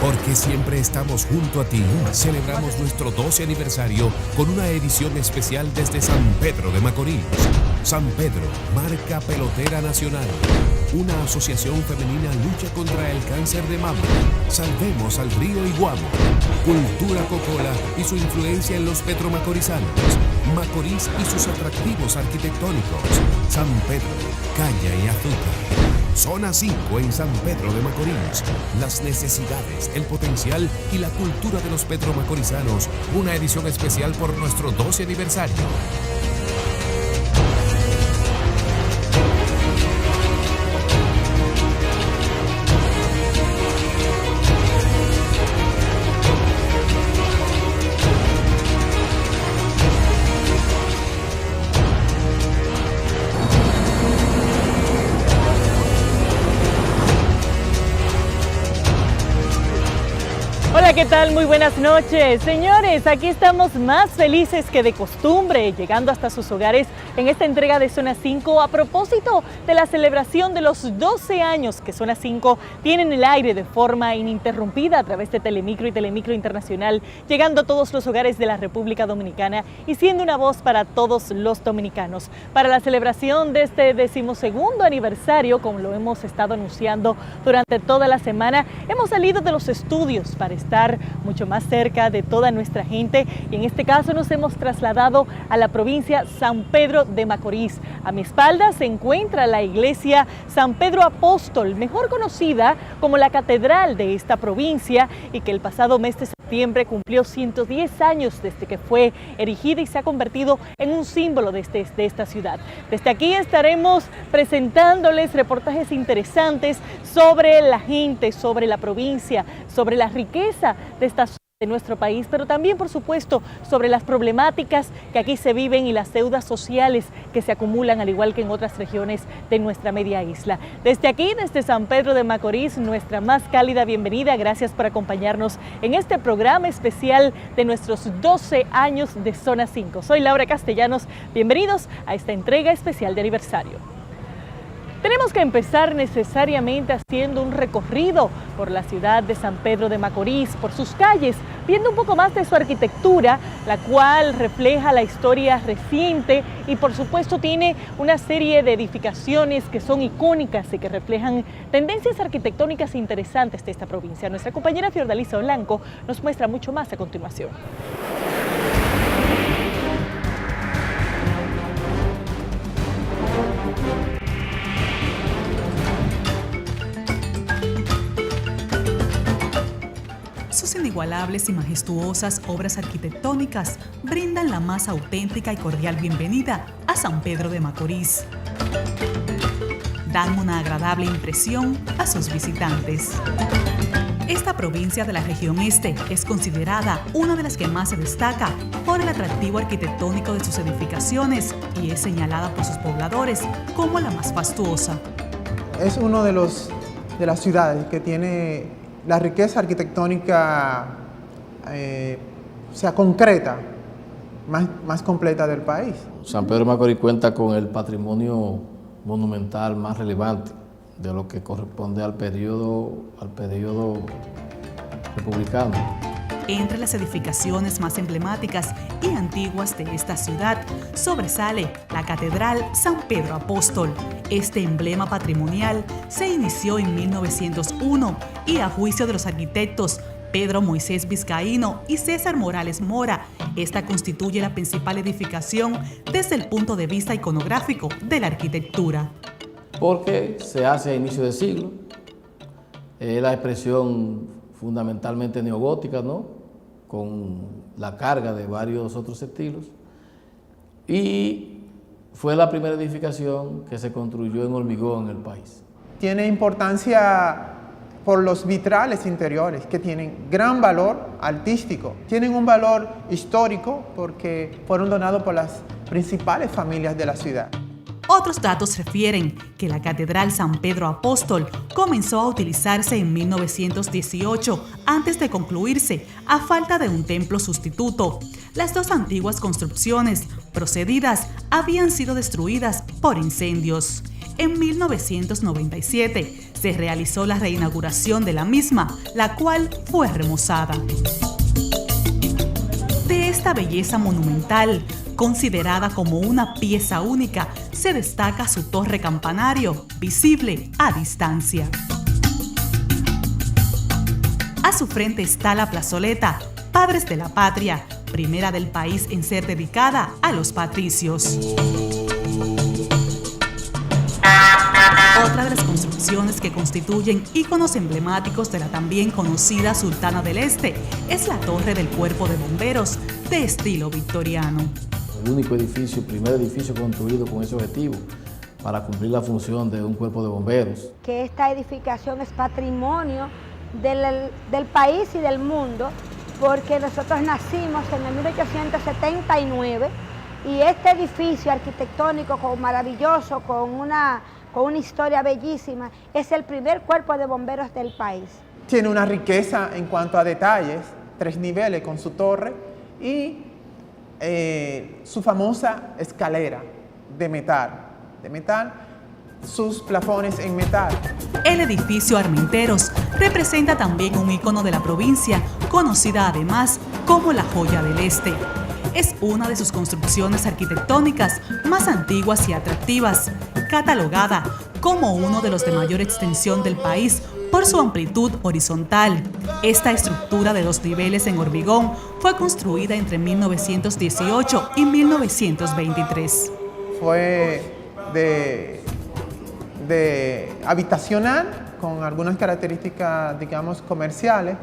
Porque siempre estamos junto a ti. Celebramos nuestro 12 aniversario con una edición especial desde San Pedro de Macorís. San Pedro, marca pelotera nacional. Una asociación femenina lucha contra el cáncer de mama. Salvemos al río Iguamo. Cultura Cocola y su influencia en los petromacorizanos. Macorís y sus atractivos arquitectónicos. San Pedro, caña y azúcar. Zona 5 en San Pedro de Macorís. Las necesidades, el potencial y la cultura de los petromacorizanos. Una edición especial por nuestro 12 aniversario. Hola, ¿qué tal? Muy buenas noches. Señores, aquí estamos más felices que de costumbre, llegando hasta sus hogares en esta entrega de Zona 5 a propósito de la celebración de los 12 años que Zona 5 tiene en el aire de forma ininterrumpida a través de Telemicro y Telemicro Internacional, llegando a todos los hogares de la República Dominicana y siendo una voz para todos los dominicanos. Para la celebración de este 12º aniversario, como lo hemos estado anunciando durante toda la semana, hemos salido de los estudios para estar mucho más cerca de toda nuestra gente y en este caso nos hemos trasladado a la provincia San Pedro de Macorís. A mi espalda se encuentra la iglesia San Pedro Apóstol, mejor conocida como la catedral de esta provincia y que el pasado mes de septiembre cumplió 110 años desde que fue erigida y se ha convertido en un símbolo de esta ciudad. Desde aquí estaremos presentándoles reportajes interesantes sobre la gente, sobre la provincia, sobre la riqueza de nuestro país, pero también, por supuesto, sobre las problemáticas que aquí se viven y las deudas sociales que se acumulan, al igual que en otras regiones de nuestra media isla. Desde aquí, desde San Pedro de Macorís, nuestra más cálida bienvenida. Gracias por acompañarnos en este programa especial de nuestros 12 años de Zona 5. Soy Laura Castellanos. Bienvenidos a esta entrega especial de aniversario. Tenemos que empezar necesariamente haciendo un recorrido por la ciudad de San Pedro de Macorís, por sus calles, viendo un poco más de su arquitectura, la cual refleja la historia reciente y por supuesto tiene una serie de edificaciones que son icónicas y que reflejan tendencias arquitectónicas interesantes de esta provincia. Nuestra compañera Fiordalisa Blanco nos muestra mucho más a continuación. Sus inigualables y majestuosas obras arquitectónicas brindan la más auténtica y cordial bienvenida a San Pedro de Macorís. Dan una agradable impresión a sus visitantes. Esta provincia de la región este es considerada una de las que más se destaca por el atractivo arquitectónico de sus edificaciones y es señalada por sus pobladores como la más fastuosa. Es uno de las ciudades que tiene la riqueza arquitectónica concreta, más completa del país. San Pedro de Macorís cuenta con el patrimonio monumental más relevante de lo que corresponde al periodo republicano. Entre las edificaciones más emblemáticas y antiguas de esta ciudad sobresale la Catedral San Pedro Apóstol. Este emblema patrimonial se inició en 1901 y a juicio de los arquitectos Pedro Moisés Vizcaíno y César Morales Mora, esta constituye la principal edificación desde el punto de vista iconográfico de la arquitectura. Porque se hace a inicio de siglo, la expresión fundamentalmente neogótica, ¿no?, con la carga de varios otros estilos, y fue la primera edificación que se construyó en hormigón en el país. Tiene importancia por los vitrales interiores, que tienen gran valor artístico, tienen un valor histórico porque fueron donados por las principales familias de la ciudad. Otros datos refieren que la Catedral San Pedro Apóstol comenzó a utilizarse en 1918 antes de concluirse a falta de un templo sustituto. Las dos antiguas construcciones procedidas habían sido destruidas por incendios. En 1997 se realizó la reinauguración de la misma, la cual fue remozada. De esta belleza monumental, considerada como una pieza única, se destaca su torre campanario, visible a distancia. A su frente está la plazoleta Padres de la Patria, primera del país en ser dedicada a los patricios. Otra de las construcciones que constituyen íconos emblemáticos de la también conocida Sultana del Este es la Torre del Cuerpo de Bomberos, de estilo victoriano. El único edificio, primer edificio construido con ese objetivo, para cumplir la función de un cuerpo de bomberos. Que esta edificación es patrimonio del país y del mundo, porque nosotros nacimos en el 1879 y este edificio arquitectónico maravilloso, con una historia bellísima, es el primer cuerpo de bomberos del país. Tiene una riqueza en cuanto a detalles, 3 niveles con su torre y su famosa escalera de metal, sus plafones en metal. El edificio Armenteros representa también un ícono de la provincia, conocida además como la Joya del Este. Es una de sus construcciones arquitectónicas más antiguas y atractivas, catalogada como uno de los de mayor extensión del país por su amplitud horizontal. Esta estructura de 2 niveles en hormigón fue construida entre 1918 y 1923. Fue de habitacional, con algunas características, digamos, comerciales,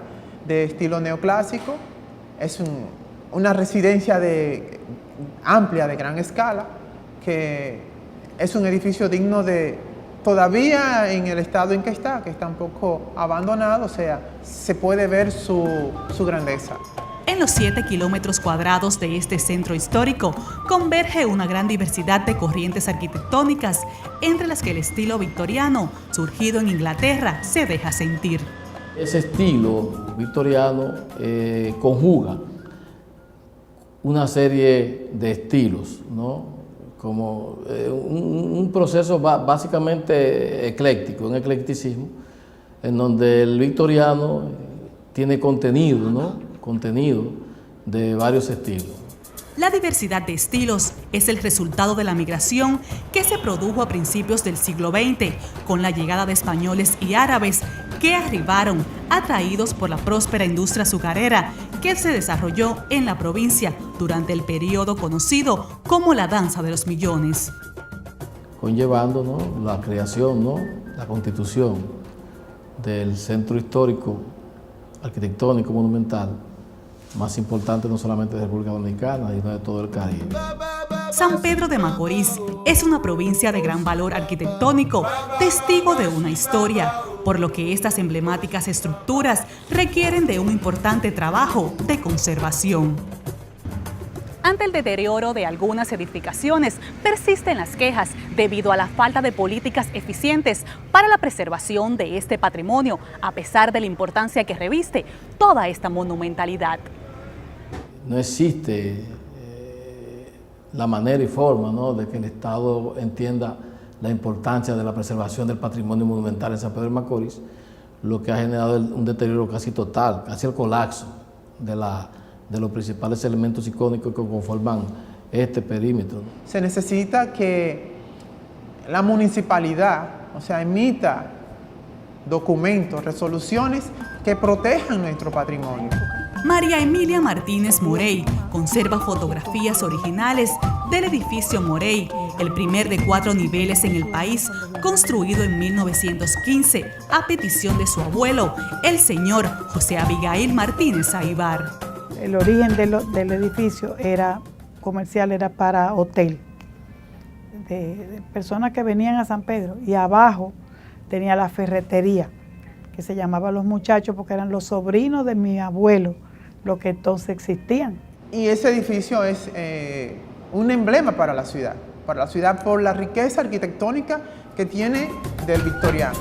de estilo neoclásico. Es una residencia amplia, de gran escala, que es un edificio digno de, todavía en el estado en que está un poco abandonado, o sea, se puede ver su grandeza. En los 7 kilómetros cuadrados de este centro histórico converge una gran diversidad de corrientes arquitectónicas, entre las que el estilo victoriano, surgido en Inglaterra, se deja sentir. Ese estilo victoriano conjuga una serie de estilos, ¿no? Como un proceso básicamente ecléctico, un eclecticismo, en donde el victoriano tiene contenido, ¿no? Contenido de varios estilos. La diversidad de estilos es el resultado de la migración que se produjo a principios del siglo XX con la llegada de españoles y árabes que arribaron atraídos por la próspera industria azucarera que se desarrolló en la provincia durante el periodo conocido como la Danza de los Millones. Conllevando, ¿no?, la creación, ¿no?, la constitución del centro histórico, arquitectónico, monumental, más importante no solamente de República Dominicana, sino de todo el Caribe. San Pedro de Macorís es una provincia de gran valor arquitectónico, testigo de una historia, por lo que estas emblemáticas estructuras requieren de un importante trabajo de conservación. Ante el deterioro de algunas edificaciones, persisten las quejas debido a la falta de políticas eficientes para la preservación de este patrimonio, a pesar de la importancia que reviste toda esta monumentalidad. No existe la manera y forma, ¿no?, de que el Estado entienda la importancia de la preservación del patrimonio monumental en San Pedro de Macorís, lo que ha generado un deterioro casi total, casi el colapso de los principales elementos icónicos que conforman este perímetro. Se necesita que la municipalidad, o sea, emita documentos, resoluciones que protejan nuestro patrimonio. María Emilia Martínez Morey conserva fotografías originales del edificio Morey, el primer de 4 niveles en el país, construido en 1915 a petición de su abuelo, el señor José Abigail Martínez Aybar. El origen del edificio era comercial, era para hotel, de personas que venían a San Pedro, y abajo tenía la ferretería, que se llamaba Los Muchachos porque eran los sobrinos de mi abuelo, los que entonces existían. Y ese edificio es un emblema para la ciudad por la riqueza arquitectónica que tiene del victoriano.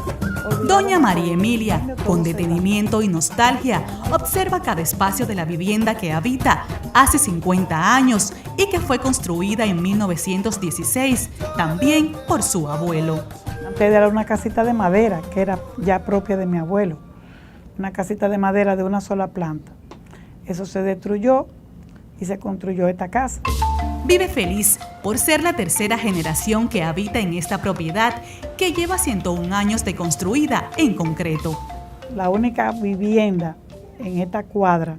Doña María Emilia, con detenimiento y nostalgia, observa cada espacio de la vivienda que habita hace 50 años y que fue construida en 1916, también por su abuelo. Antes era una casita de madera, que era ya propia de mi abuelo. Una casita de madera de una sola planta. Eso se destruyó y se construyó esta casa. Vive feliz por ser la tercera generación que habita en esta propiedad que lleva 101 años de construida en concreto. La única vivienda en esta cuadra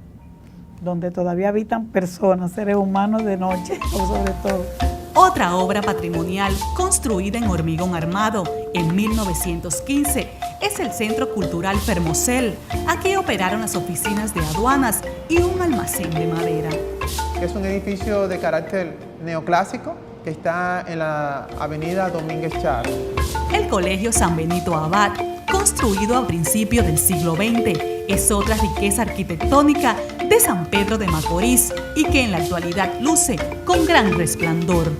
donde todavía habitan personas, seres humanos de noche, sobre todo. Otra obra patrimonial construida en hormigón armado en 1915 es el Centro Cultural Fermosel. Aquí operaron las oficinas de aduanas y un almacén de madera. Es un edificio de carácter neoclásico que está en la avenida Domínguez Char. El Colegio San Benito Abad, construido a principios del siglo XX, es otra riqueza arquitectónica de San Pedro de Macorís y que en la actualidad luce con gran resplandor.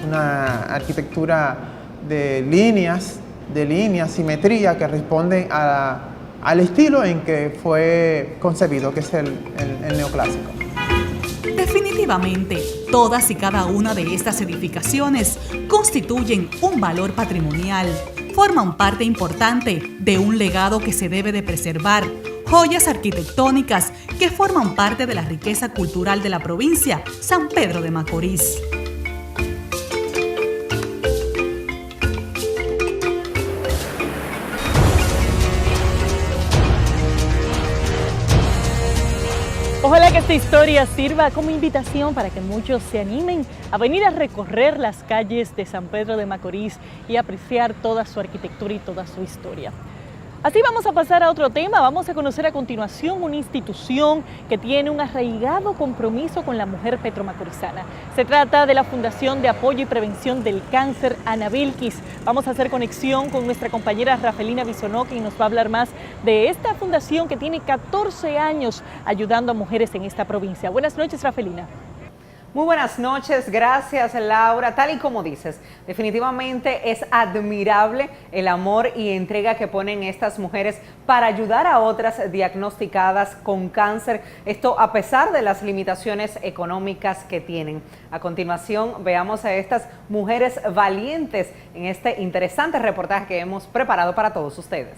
Una arquitectura de líneas, simetría que responden al estilo en que fue concebido, que es el neoclásico. Definitivamente, todas y cada una de estas edificaciones constituyen un valor patrimonial, forman parte importante de un legado que se debe de preservar, joyas arquitectónicas que forman parte de la riqueza cultural de la provincia San Pedro de Macorís. Ojalá que esta historia sirva como invitación para que muchos se animen a venir a recorrer las calles de San Pedro de Macorís y apreciar toda su arquitectura y toda su historia. Así vamos a pasar a otro tema. Vamos a conocer a continuación una institución que tiene un arraigado compromiso con la mujer petromacorizana. Se trata de la Fundación de Apoyo y Prevención del Cáncer Ana Belkis. Vamos a hacer conexión con nuestra compañera Rafelina Bisonó, quien nos va a hablar más de esta fundación que tiene 14 años ayudando a mujeres en esta provincia. Buenas noches, Rafelina. Muy buenas noches, gracias Laura. Tal y como dices, definitivamente es admirable el amor y entrega que ponen estas mujeres para ayudar a otras diagnosticadas con cáncer, esto a pesar de las limitaciones económicas que tienen. A continuación veamos a estas mujeres valientes en este interesante reportaje que hemos preparado para todos ustedes.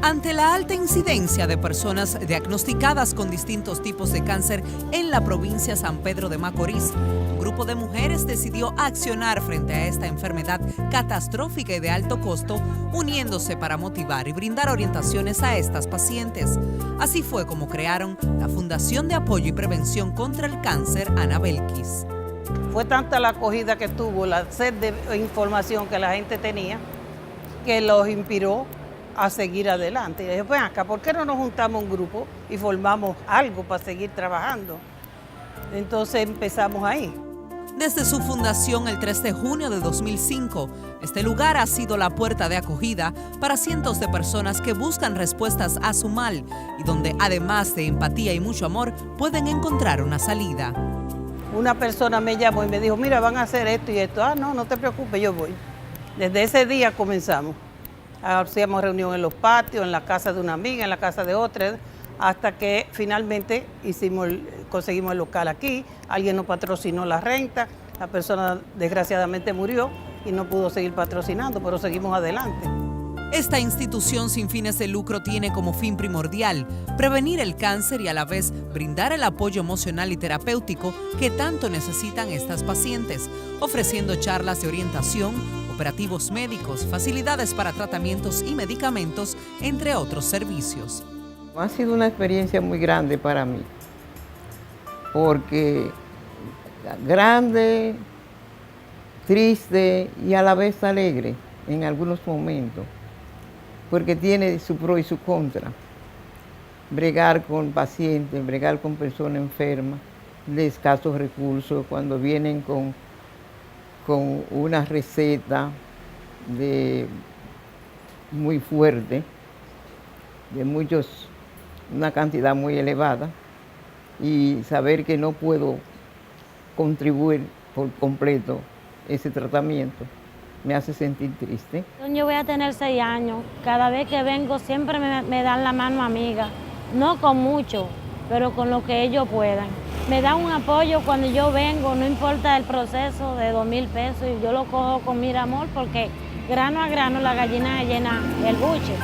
Ante la alta incidencia de personas diagnosticadas con distintos tipos de cáncer en la provincia San Pedro de Macorís, un grupo de mujeres decidió accionar frente a esta enfermedad catastrófica y de alto costo, uniéndose para motivar y brindar orientaciones a estas pacientes. Así fue como crearon la Fundación de Apoyo y Prevención contra el Cáncer Ana Belkis. Fue tanta la acogida que tuvo, la sed de información que la gente tenía, que los inspiró a seguir adelante. Y dije, pues acá, ¿por qué no nos juntamos un grupo y formamos algo para seguir trabajando? Entonces empezamos ahí. Desde su fundación el 3 de junio de 2005, este lugar ha sido la puerta de acogida para cientos de personas que buscan respuestas a su mal y donde, además de empatía y mucho amor, pueden encontrar una salida. Una persona me llamó y me dijo, mira, van a hacer esto y esto. Ah, no, no te preocupes, yo voy. Desde ese día comenzamos. Hacíamos reunión en los patios, en la casa de una amiga, en la casa de otra, hasta que finalmente conseguimos el local aquí. Alguien nos patrocinó la renta, la persona desgraciadamente murió y no pudo seguir patrocinando, pero seguimos adelante. Esta institución sin fines de lucro tiene como fin primordial prevenir el cáncer y a la vez brindar el apoyo emocional y terapéutico que tanto necesitan estas pacientes, ofreciendo charlas de orientación, operativos médicos, facilidades para tratamientos y medicamentos, entre otros servicios. Ha sido una experiencia muy grande para mí, porque grande, triste y a la vez alegre en algunos momentos, porque tiene su pro y su contra. Bregar con pacientes, bregar con personas enfermas, de escasos recursos, cuando vienen con una receta de muy fuerte, de una cantidad muy elevada, y saber que no puedo contribuir por completo ese tratamiento me hace sentir triste. Yo voy a tener 6 años. Cada vez que vengo siempre me dan la mano amiga. No con mucho, pero con lo que ellos puedan. Me dan un apoyo cuando yo vengo, no importa el proceso de 2,000 pesos, y yo lo cojo con mi amor porque grano a grano la gallina llena el buche.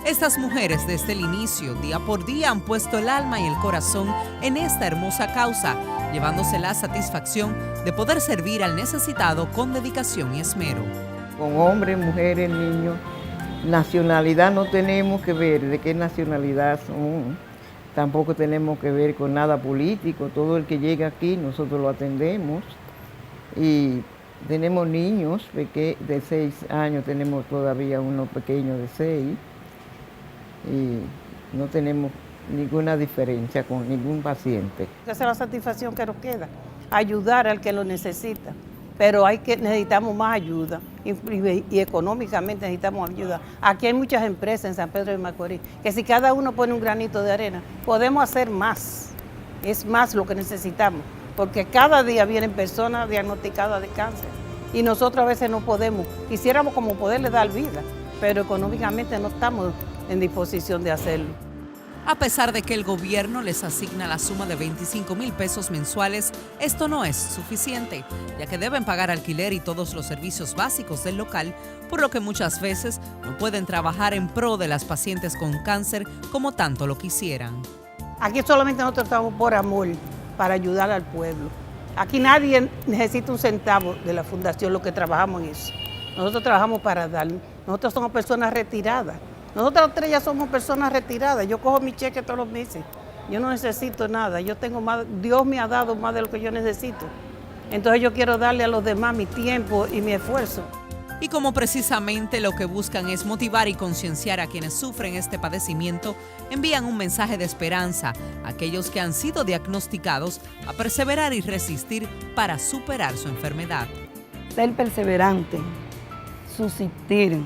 Estas mujeres desde el inicio, día por día, han puesto el alma y el corazón en esta hermosa causa, llevándose la satisfacción de poder servir al necesitado con dedicación y esmero. Con hombres, mujeres, niños, nacionalidad no tenemos que ver de qué nacionalidad son, tampoco tenemos que ver con nada político. Todo el que llega aquí nosotros lo atendemos, y tenemos niños de 6 años, tenemos todavía uno pequeño de 6, y no tenemos ninguna diferencia con ningún paciente. Esa es la satisfacción que nos queda, ayudar al que lo necesita, pero necesitamos más ayuda, y económicamente necesitamos ayuda. Aquí hay muchas empresas en San Pedro de Macorís, que si cada uno pone un granito de arena, podemos hacer más, es más lo que necesitamos, porque cada día vienen personas diagnosticadas de cáncer, y nosotros a veces no podemos, quisiéramos como poderle dar vida, pero económicamente no estamos en disposición de hacerlo. A pesar de que el gobierno les asigna la suma de 25,000 pesos mensuales, esto no es suficiente, ya que deben pagar alquiler y todos los servicios básicos del local, por lo que muchas veces no pueden trabajar en pro de las pacientes con cáncer como tanto lo quisieran. Aquí solamente nosotros estamos por amor, para ayudar al pueblo. Aquí nadie necesita un centavo de la fundación, lo que trabajamos en eso. Nosotros trabajamos para dar. Nosotros somos personas retiradas. Nosotros 3 ya somos personas retiradas. Yo cojo mi cheque todos los meses. Yo no necesito nada. Yo tengo más, Dios me ha dado más de lo que yo necesito. Entonces yo quiero darle a los demás mi tiempo y mi esfuerzo. Y como precisamente lo que buscan es motivar y concienciar a quienes sufren este padecimiento, envían un mensaje de esperanza a aquellos que han sido diagnosticados a perseverar y resistir para superar su enfermedad. Ser perseverante, subsistir.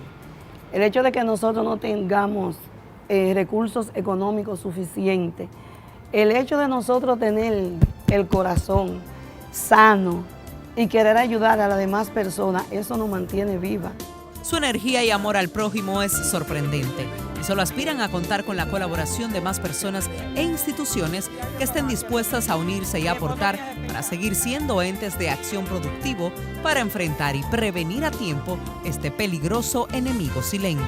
El hecho de que nosotros no tengamos recursos económicos suficientes, el hecho de nosotros tener el corazón sano y querer ayudar a las demás personas, eso nos mantiene viva. Su energía y amor al prójimo es sorprendente y solo aspiran a contar con la colaboración de más personas e instituciones que estén dispuestas a unirse y aportar para seguir siendo entes de acción productivo para enfrentar y prevenir a tiempo este peligroso enemigo silente.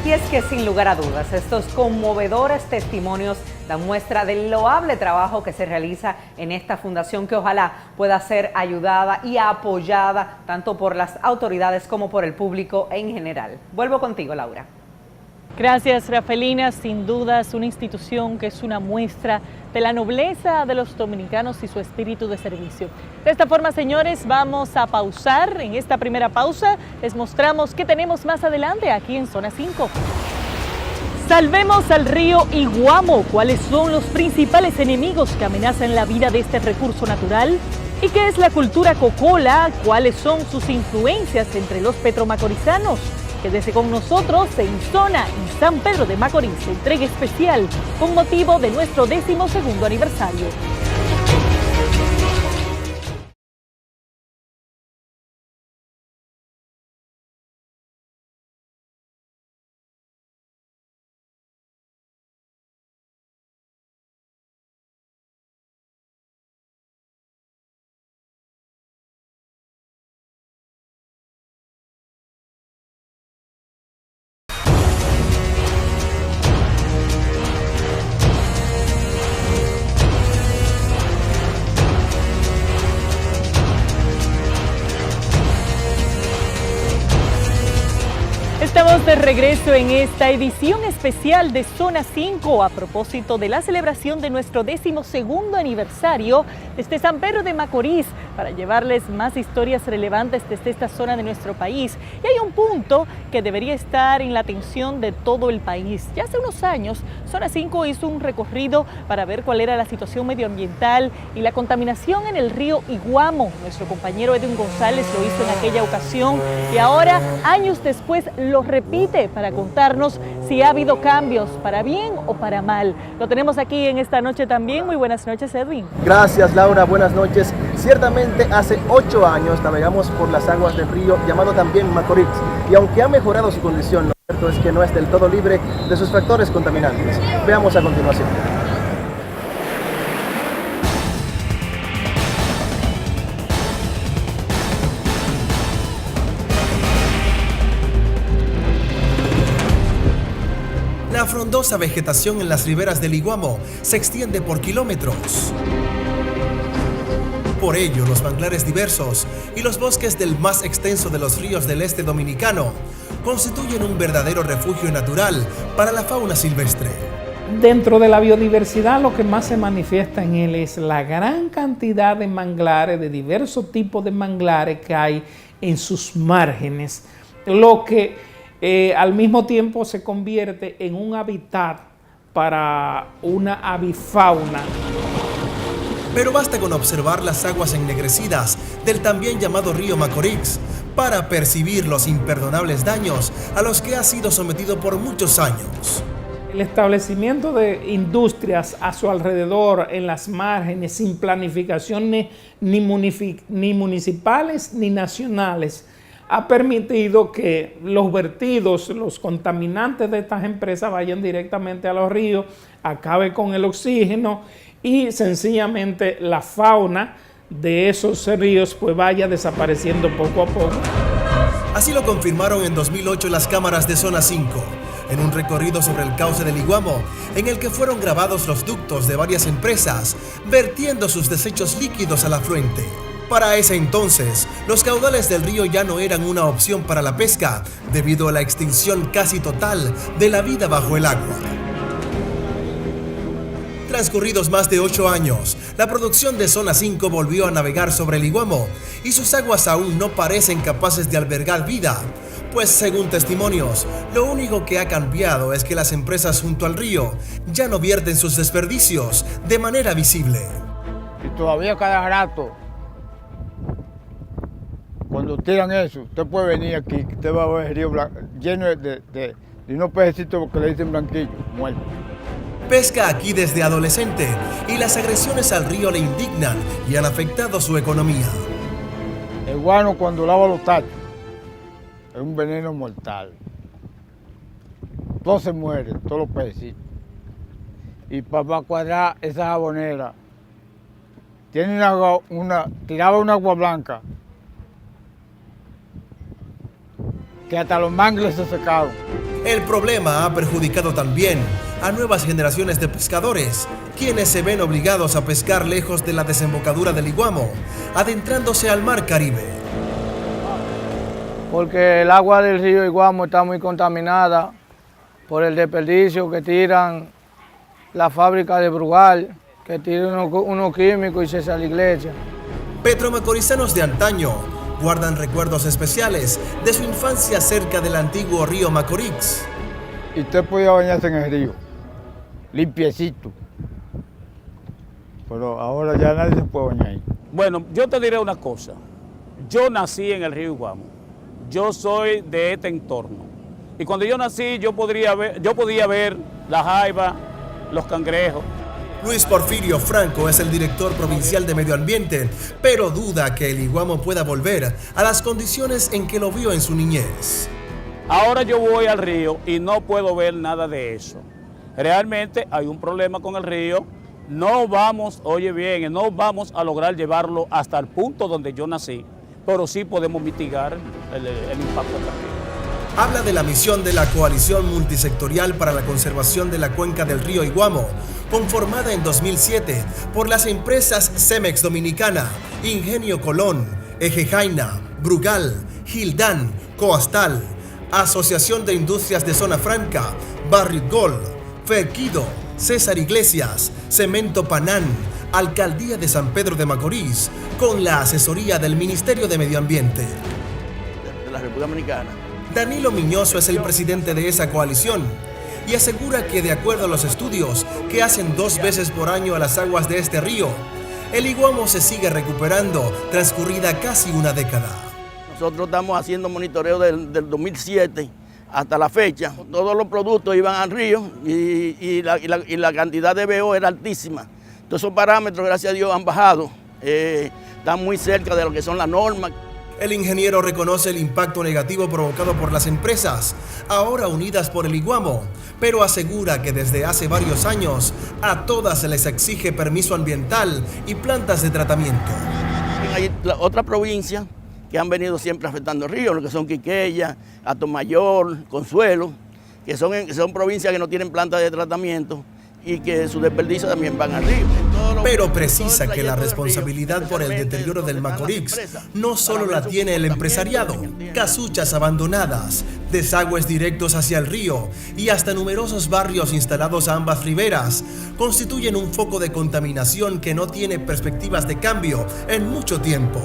Y es que sin lugar a dudas, estos conmovedores testimonios dan muestra del loable trabajo que se realiza en esta fundación, que ojalá pueda ser ayudada y apoyada tanto por las autoridades como por el público en general. Vuelvo contigo, Laura. Gracias, Rafelina. Sin dudas, una institución que es una muestra de la nobleza de los dominicanos y su espíritu de servicio. De esta forma, señores, vamos a pausar. En esta primera pausa les mostramos qué tenemos más adelante aquí en Zona 5. Salvemos al río Iguamo. ¿Cuáles son los principales enemigos que amenazan la vida de este recurso natural? ¿Y qué es la cultura cocola? ¿Cuáles son sus influencias entre los petromacorizanos? Quédese con nosotros en Zona y San Pedro de Macorís, entrega especial con motivo de nuestro 12º aniversario. Estamos de regreso en esta edición especial de Zona 5 a propósito de la celebración de nuestro 12º aniversario desde San Pedro de Macorís para llevarles más historias relevantes desde esta zona de nuestro país. Y hay un punto que debería estar en la atención de todo el país. Ya hace unos años, Zona 5 hizo un recorrido para ver cuál era la situación medioambiental y la contaminación en el río Iguamo. Nuestro compañero Edwin González lo hizo en aquella ocasión y ahora, años después, lo repite para contarnos si ha habido cambios para bien o para mal. Lo tenemos aquí en esta noche también. Muy buenas noches, Edwin. Gracias, Laura. Buenas noches. Ciertamente hace 8 años navegamos por las aguas del río llamado también Macorís, y aunque ha mejorado su condición, lo cierto es que no es del todo libre de sus factores contaminantes. Veamos a continuación. La frondosa vegetación en las riberas del Iguamo se extiende por kilómetros. Por ello, los manglares diversos y los bosques del más extenso de los ríos del este dominicano constituyen un verdadero refugio natural para la fauna silvestre. Dentro de la biodiversidad, lo que más se manifiesta en él es la gran cantidad de manglares, de diversos tipos de manglares que hay en sus márgenes, lo que al mismo tiempo se convierte en un hábitat para una avifauna. Pero basta con observar las aguas ennegrecidas del también llamado río Macorís para percibir los imperdonables daños a los que ha sido sometido por muchos años. El establecimiento de industrias a su alrededor, en las márgenes, sin planificación ni municipales ni nacionales, ha permitido que los vertidos, los contaminantes de estas empresas vayan directamente a los ríos, acabe con el oxígeno y sencillamente la fauna de esos ríos pues vaya desapareciendo poco a poco. Así lo confirmaron en 2008 las cámaras de Zona 5, en un recorrido sobre el cauce del Iguamo, en el que fueron grabados los ductos de varias empresas vertiendo sus desechos líquidos al afluente. Para ese entonces, los caudales del río ya no eran una opción para la pesca, debido a la extinción casi total de la vida bajo el agua. Transcurridos más de 8 años, la producción de Zona 5 volvió a navegar sobre el Iguamo y sus aguas aún no parecen capaces de albergar vida, pues según testimonios, lo único que ha cambiado es que las empresas junto al río ya no vierten sus desperdicios de manera visible. Y todavía cada rato, cuando tiran eso, usted puede venir aquí, usted va a ver el río lleno de unos pececitos que le dicen blanquillos, muertos. Pesca aquí desde adolescente y las agresiones al río le indignan y han afectado su economía. El guano cuando lava los tachos es un veneno mortal. Todos se mueren, todos los pececitos. Y para cuadrar esa jabonera, tiraba una agua blanca que hasta los mangles se secaron. El problema ha perjudicado también a nuevas generaciones de pescadores, quienes se ven obligados a pescar lejos de la desembocadura del Iguamo, adentrándose al mar Caribe. Porque el agua del río Iguamo está muy contaminada por el desperdicio que tiran la fábrica de Brugal, que tiran unos químicos y se sale a la iglesia. Petromacorizanos de antaño guardan recuerdos especiales de su infancia cerca del antiguo río Macorís. Y usted podía bañarse en el río, limpiecito. Pero ahora ya nadie se puede bañar ahí. Bueno, yo te diré una cosa. Yo nací en el río Iguamo. Yo soy de este entorno. Y cuando yo nací, yo podía ver la jaiba, los cangrejos. Luis Porfirio Franco es el director provincial de Medio Ambiente, pero duda que el Iguamo pueda volver a las condiciones en que lo vio en su niñez. Ahora yo voy al río y no puedo ver nada de eso. Realmente hay un problema con el río. No vamos, oye bien, no vamos a lograr llevarlo hasta el punto donde yo nací, pero sí podemos mitigar el impacto también. Habla de la misión de la Coalición Multisectorial para la Conservación de la Cuenca del Río Iguamo, conformada en 2007 por las empresas Cemex Dominicana, Ingenio Colón, Eje Jaina, Brugal, Gildan, Coastal, Asociación de Industrias de Zona Franca, Barrick Gold, Ferquido, César Iglesias, Cemento Panán, Alcaldía de San Pedro de Macorís, con la asesoría del Ministerio de Medio Ambiente. De la República Dominicana. Danilo Miñoso es el presidente de esa coalición y asegura que, de acuerdo a los estudios que hacen 2 veces por año a las aguas de este río, el Iguamo se sigue recuperando transcurrida casi una década. Nosotros estamos haciendo monitoreo del 2007 hasta la fecha. Todos los productos iban al río y la cantidad de BO era altísima. Todos esos parámetros, gracias a Dios, han bajado. Están muy cerca de lo que son las normas. El ingeniero reconoce el impacto negativo provocado por las empresas, ahora unidas por el Iguamo, pero asegura que desde hace varios años a todas se les exige permiso ambiental y plantas de tratamiento. Hay otras provincias que han venido siempre afectando el río, lo que son Quiqueya, Atomayor, Consuelo, que son provincias que no tienen plantas de tratamiento y que sus desperdicios también van al río. Pero precisa que la responsabilidad por el deterioro del Macorís no solo la tiene el empresariado. Casuchas abandonadas, desagües directos hacia el río y hasta numerosos barrios instalados a ambas riberas constituyen un foco de contaminación que no tiene perspectivas de cambio en mucho tiempo.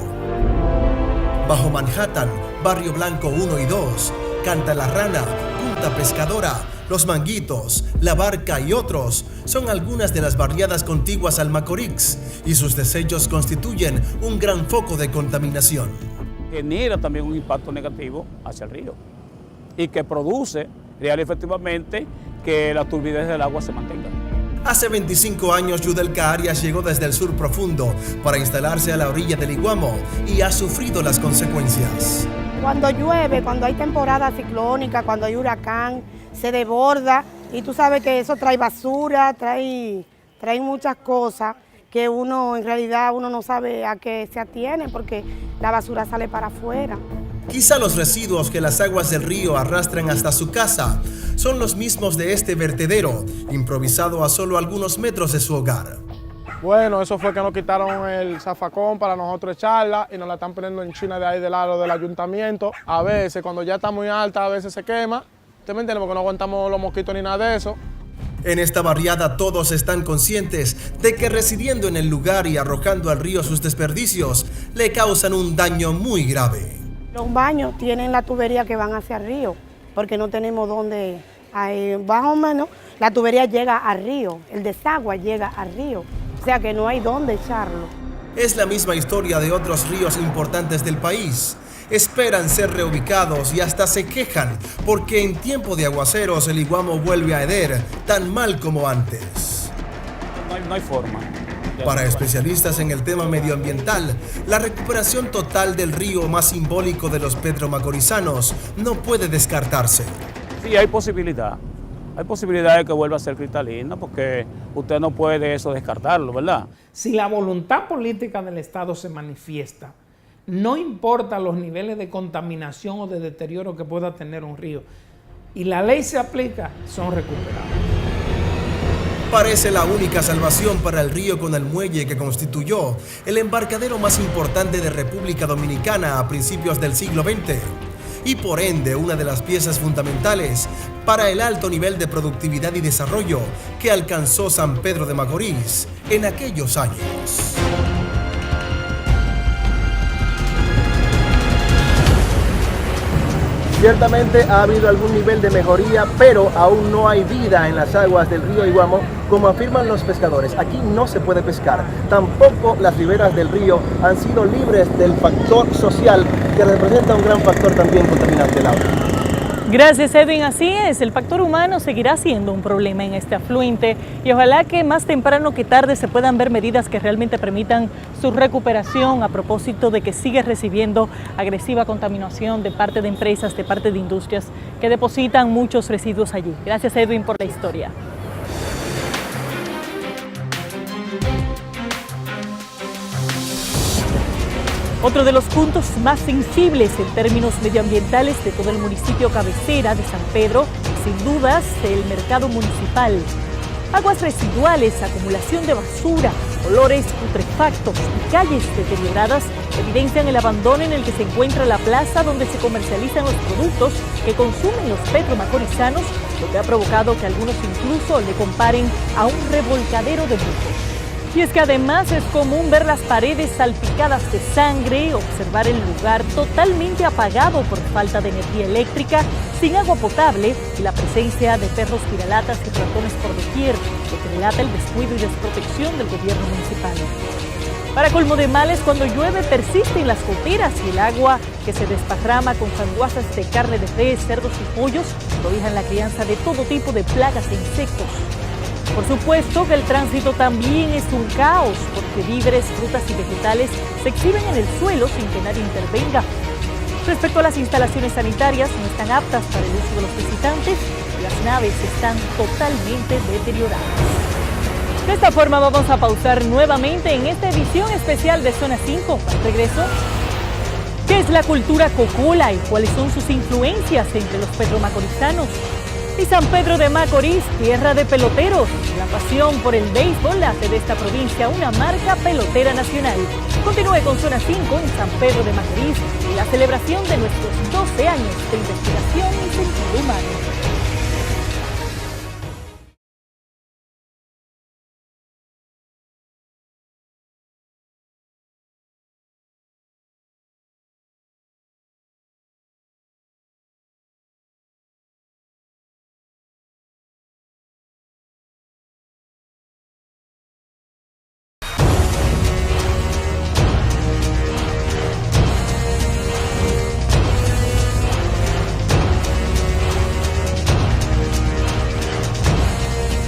Bajo Manhattan, Barrio Blanco 1 y 2, Canta la Rana, Punta Pescadora, Los Manguitos, La Barca y otros son algunas de las barriadas contiguas al Macorís y sus desechos constituyen un gran foco de contaminación. Genera también un impacto negativo hacia el río y que produce real y efectivamente que la turbidez del agua se mantenga. Hace 25 años Yudelka Arias llegó desde el sur profundo para instalarse a la orilla del Iguamo y ha sufrido las consecuencias. Cuando llueve, cuando hay temporada ciclónica, cuando hay huracán, se desborda y tú sabes que eso trae basura, trae muchas cosas que uno en realidad no sabe a qué se atiene porque la basura sale para afuera. Quizá los residuos que las aguas del río arrastran hasta su casa son los mismos de este vertedero, improvisado a solo algunos metros de su hogar. Bueno, eso fue que nos quitaron el zafacón para nosotros echarla y nos la están poniendo en China de ahí del lado del ayuntamiento. A veces, cuando ya está muy alta, a veces se quema. ¿Usted me entiende? Porque no aguantamos los mosquitos ni nada de eso. En esta barriada todos están conscientes de que residiendo en el lugar y arrojando al río sus desperdicios le causan un daño muy grave. Los baños tienen la tubería que van hacia el río porque no tenemos dónde, más o menos, la tubería llega al río, el desagüe llega al río. O sea que no hay dónde echarlo. Es la misma historia de otros ríos importantes del país. Esperan ser reubicados y hasta se quejan porque en tiempo de aguaceros el Iguamo vuelve a heder tan mal como antes. No hay forma. Para especialistas en el tema medioambiental, la recuperación total del río más simbólico de los petromacorizanos no puede descartarse. Sí, hay posibilidad. Hay posibilidad de que vuelva a ser cristalina porque usted no puede eso descartarlo, ¿verdad? Si la voluntad política del Estado se manifiesta, no importa los niveles de contaminación o de deterioro que pueda tener un río, y la ley se aplica, son recuperables. Parece la única salvación para el río con el muelle que constituyó el embarcadero más importante de República Dominicana a principios del siglo XX. Y por ende una de las piezas fundamentales para el alto nivel de productividad y desarrollo que alcanzó San Pedro de Macorís en aquellos años. Ciertamente ha habido algún nivel de mejoría, pero aún no hay vida en las aguas del río Iguamo, como afirman los pescadores. Aquí no se puede pescar. Tampoco las riberas del río han sido libres del factor social, que representa un gran factor también contaminante, Laura. Gracias, Edwin. Así es, el factor humano seguirá siendo un problema en este afluente y ojalá que más temprano que tarde se puedan ver medidas que realmente permitan su recuperación a propósito de que sigue recibiendo agresiva contaminación de parte de empresas, de parte de industrias que depositan muchos residuos allí. Gracias, Edwin, por la historia. Otro de los puntos más sensibles en términos medioambientales de todo el municipio cabecera de San Pedro, sin dudas, el mercado municipal. Aguas residuales, acumulación de basura, olores putrefactos y calles deterioradas evidencian el abandono en el que se encuentra la plaza donde se comercializan los productos que consumen los petromacorizanos, lo que ha provocado que algunos incluso le comparen a un revolcadero de lujo. Y es que además es común ver las paredes salpicadas de sangre, observar el lugar totalmente apagado por falta de energía eléctrica, sin agua potable y la presencia de perros piralatas y ratones por doquier, lo que delata el descuido y desprotección del gobierno municipal. Para colmo de males, cuando llueve persisten las goteras y el agua que se desparrama con sanguazas de carne de res, cerdos y pollos provocan la crianza de todo tipo de plagas e insectos. Por supuesto que el tránsito también es un caos, porque víveres, frutas y vegetales se exhiben en el suelo sin que nadie intervenga. Respecto a las instalaciones sanitarias, no están aptas para el uso de los visitantes y las naves están totalmente deterioradas. De esta forma vamos a pausar nuevamente en esta edición especial de Zona 5. Al regreso, ¿qué es la cultura cocola y cuáles son sus influencias entre los petromacorizanos? Y San Pedro de Macorís, tierra de peloteros. La pasión por el béisbol hace de esta provincia una marca pelotera nacional. Continúe con Zona 5 en San Pedro de Macorís y la celebración de nuestros 12 años de investigación y sentido humano.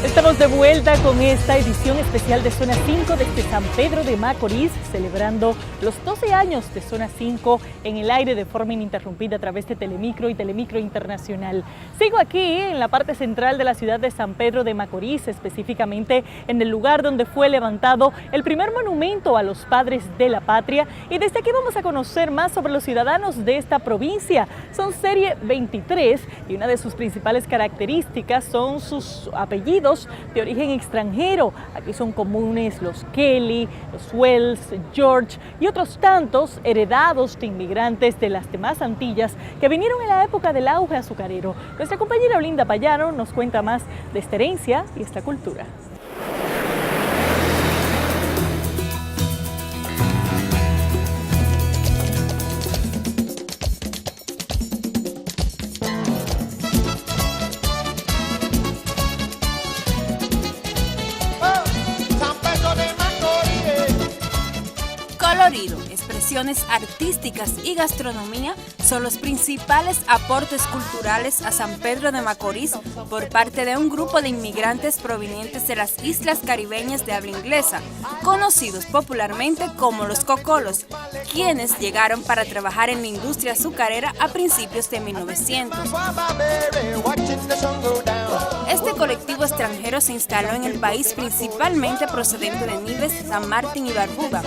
Estamos de vuelta con esta edición especial de Zona 5 desde San Pedro de Macorís, celebrando los 12 años de Zona 5 en el aire de forma ininterrumpida a través de Telemicro y Telemicro Internacional. Sigo aquí en la parte central de la ciudad de San Pedro de Macorís, específicamente en el lugar donde fue levantado el primer monumento a los padres de la patria, y desde aquí vamos a conocer más sobre los ciudadanos de esta provincia. Son serie 23 y una de sus principales características son sus apellidos de origen extranjero. Aquí son comunes los Kelly, los Wells, George y otros tantos heredados de inmigrantes de las demás Antillas que vinieron en la época del auge azucarero. Nuestra compañera Olinda Payano nos cuenta más de esta herencia y esta cultura. Colorido, expresiones artísticas y gastronomía son los principales aportes culturales a San Pedro de Macorís por parte de un grupo de inmigrantes provenientes de las islas caribeñas de habla inglesa, conocidos popularmente como los cocolos, quienes llegaron para trabajar en la industria azucarera a principios de 1900. Este colectivo extranjero se instaló en el país principalmente procedente de Nives, San Martín y Barbuda,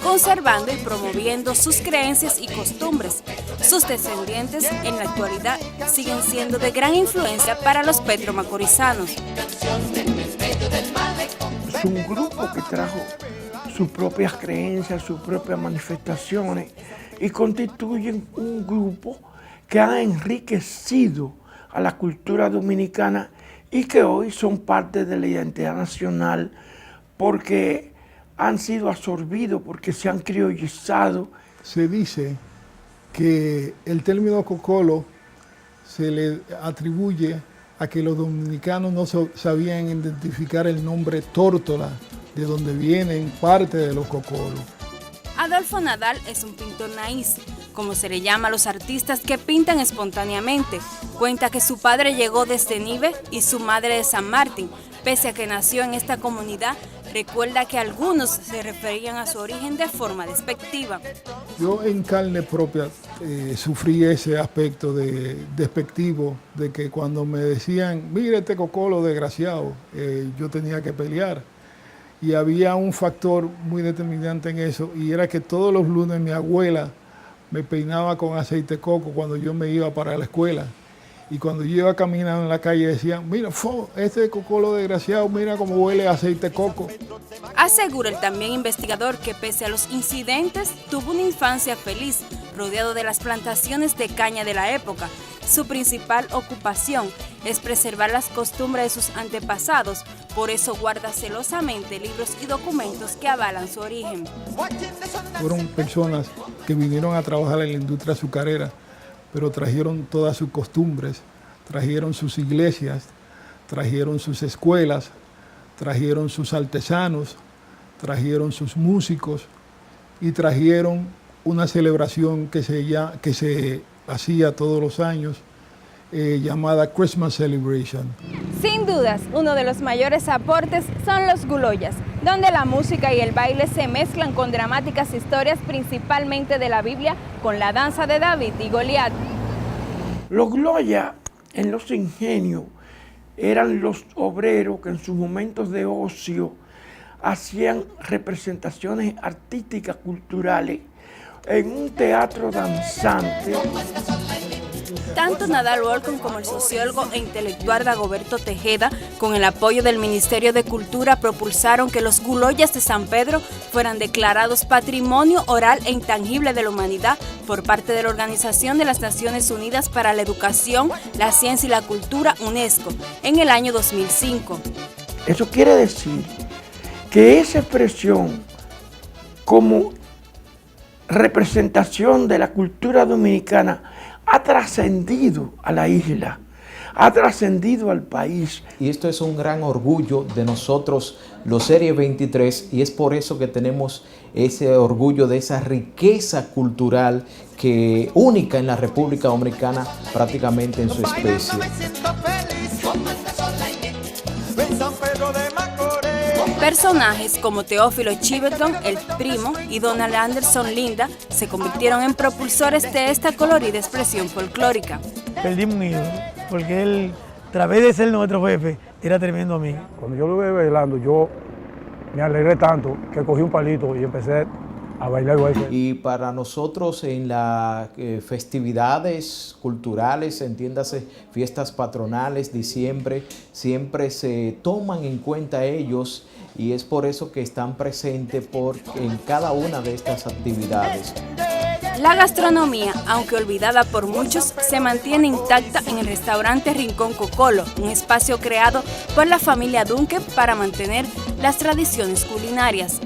conservando y promoviendo sus creencias y costumbres. Sus descendientes en la actualidad siguen siendo de gran influencia para los petromacorizanos. Es un grupo que trajo sus propias creencias, sus propias manifestaciones y constituyen un grupo que ha enriquecido a la cultura dominicana y que hoy son parte de la identidad nacional porque han sido absorbidos, porque se han criollizado. Se dice que el término cocolo se le atribuye a que los dominicanos no sabían identificar el nombre tórtola, de donde vienen parte de los cocolos. Adolfo Nadal es un pintor naíz, como se le llama a los artistas que pintan espontáneamente. Cuenta que su padre llegó desde Nive y su madre de San Martín. Pese a que nació en esta comunidad, recuerda que algunos se referían a su origen de forma despectiva. Yo en carne propia sufrí ese aspecto despectivo de que cuando me decían, mire este cocolo desgraciado, yo tenía que pelear. Y había un factor muy determinante en eso, y era que todos los lunes mi abuela me peinaba con aceite de coco cuando yo me iba para la escuela. Y cuando yo iba caminando en la calle decían, mira, este cocolo desgraciado, mira cómo huele a aceite de coco. Asegura el también investigador que pese a los incidentes, tuvo una infancia feliz, rodeado de las plantaciones de caña de la época. Su principal ocupación es preservar las costumbres de sus antepasados, por eso guarda celosamente libros y documentos que avalan su origen. Fueron personas que vinieron a trabajar en la industria azucarera, pero trajeron todas sus costumbres, trajeron sus iglesias, trajeron sus escuelas, trajeron sus artesanos, trajeron sus músicos y trajeron una celebración que se hacía todos los años, llamada Christmas Celebration. Sin dudas, uno de los mayores aportes son los guloyas, donde la música y el baile se mezclan con dramáticas historias principalmente de la Biblia, con la danza de David y Goliat. Los guloyas en los ingenios eran los obreros que en sus momentos de ocio hacían representaciones artísticas, culturales, en un teatro danzante. Tanto Nadal Walcon como el sociólogo e intelectual Dagoberto Tejeda, con el apoyo del Ministerio de Cultura, propulsaron que los guloyas de San Pedro fueran declarados Patrimonio Oral e Intangible de la Humanidad por parte de la Organización de las Naciones Unidas para la Educación, la Ciencia y la Cultura, UNESCO, en el año 2005. Eso quiere decir que esa expresión como representación de la cultura dominicana ha trascendido a la isla, ha trascendido al país. Y esto es un gran orgullo de nosotros, los Serie 23, y es por eso que tenemos ese orgullo de esa riqueza cultural que única en la República Dominicana, prácticamente en su especie. Personajes como Teófilo Chiverton, el primo, y Donald Anderson Linda se convirtieron en propulsores de esta colorida expresión folclórica. Perdimos un ídolo, porque él, a través de ser nuestro jefe, era tremendo amigo. Cuando yo lo vi bailando, yo me alegré tanto que cogí un palito y empecé a bailar igual que él. Y para nosotros en las festividades culturales, entiéndase fiestas patronales, diciembre, siempre se toman en cuenta ellos y es por eso que están presentes en cada una de estas actividades. La gastronomía, aunque olvidada por muchos, se mantiene intacta en el restaurante Rincón Cocolo, un espacio creado por la familia Dunque para mantener las tradiciones culinarias.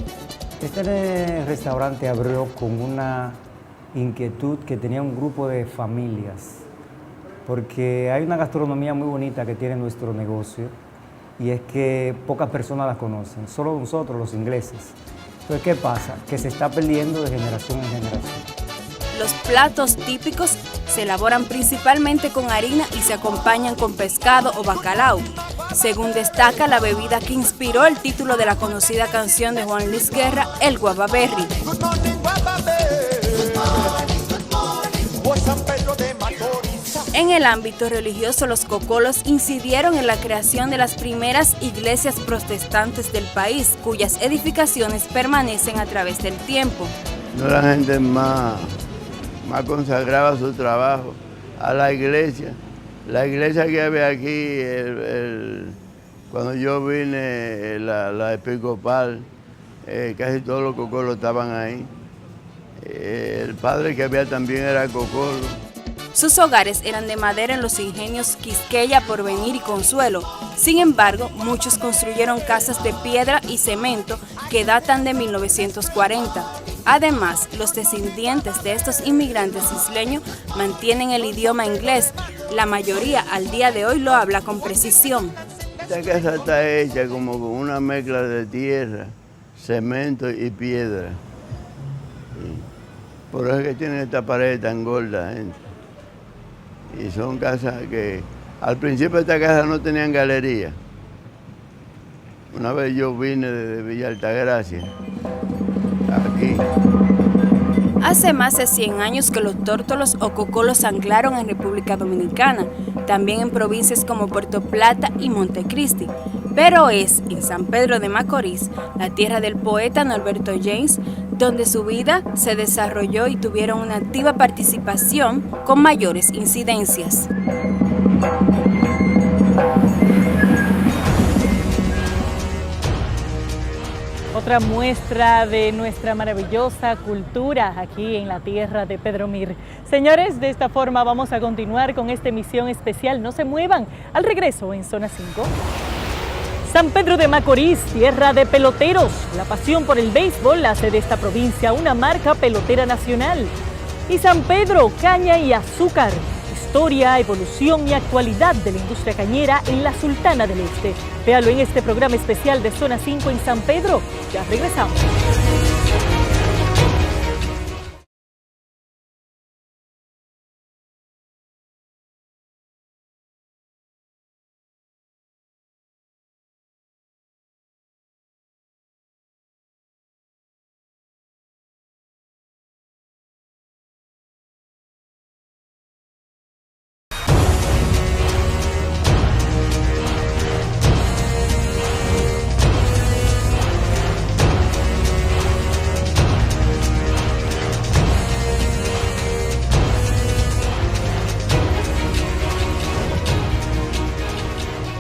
Este restaurante abrió con una inquietud que tenía un grupo de familias, porque hay una gastronomía muy bonita que tiene nuestro negocio y es que pocas personas la conocen, solo nosotros los ingleses. Entonces, ¿qué pasa? Que se está perdiendo de generación en generación. Los platos típicos se elaboran principalmente con harina y se acompañan con pescado o bacalao, según destaca la bebida que inspiró el título de la conocida canción de Juan Luis Guerra, el Guava Berry. En el ámbito religioso, los cocolos incidieron en la creación de las primeras iglesias protestantes del país, cuyas edificaciones permanecen a través del tiempo. No, la gente más consagraba su trabajo a la iglesia. La iglesia que había aquí, cuando yo vine, la episcopal, casi todos los cocolos estaban ahí. El padre que había también era cocolo. Sus hogares eran de madera en los ingenios Quisqueya, Porvenir y Consuelo. Sin embargo, muchos construyeron casas de piedra y cemento que datan de 1940. Además, los descendientes de estos inmigrantes isleños mantienen el idioma inglés. La mayoría al día de hoy lo habla con precisión. Esta casa está hecha como con una mezcla de tierra, cemento y piedra. Por eso es que tienen esta pared tan gorda, gente. Y son casas que al principio esta casa no tenían galería. Una vez yo vine de Villa Altagracia, aquí. Hace más de 100 años que los tórtolos o cocolos anclaron en República Dominicana, también en provincias como Puerto Plata y Montecristi. Pero es en San Pedro de Macorís, la tierra del poeta Norberto James, donde su vida se desarrolló y tuvieron una activa participación con mayores incidencias. Otra muestra de nuestra maravillosa cultura aquí en la tierra de Pedro Mir. Señores, de esta forma vamos a continuar con esta emisión especial. No se muevan. Al regreso en Zona 5. San Pedro de Macorís, tierra de peloteros. La pasión por el béisbol hace de esta provincia una marca pelotera nacional. Y San Pedro, caña y azúcar. Historia, evolución y actualidad de la industria cañera en la Sultana del Este. Véalo en este programa especial de Zona 5 en San Pedro. Ya regresamos.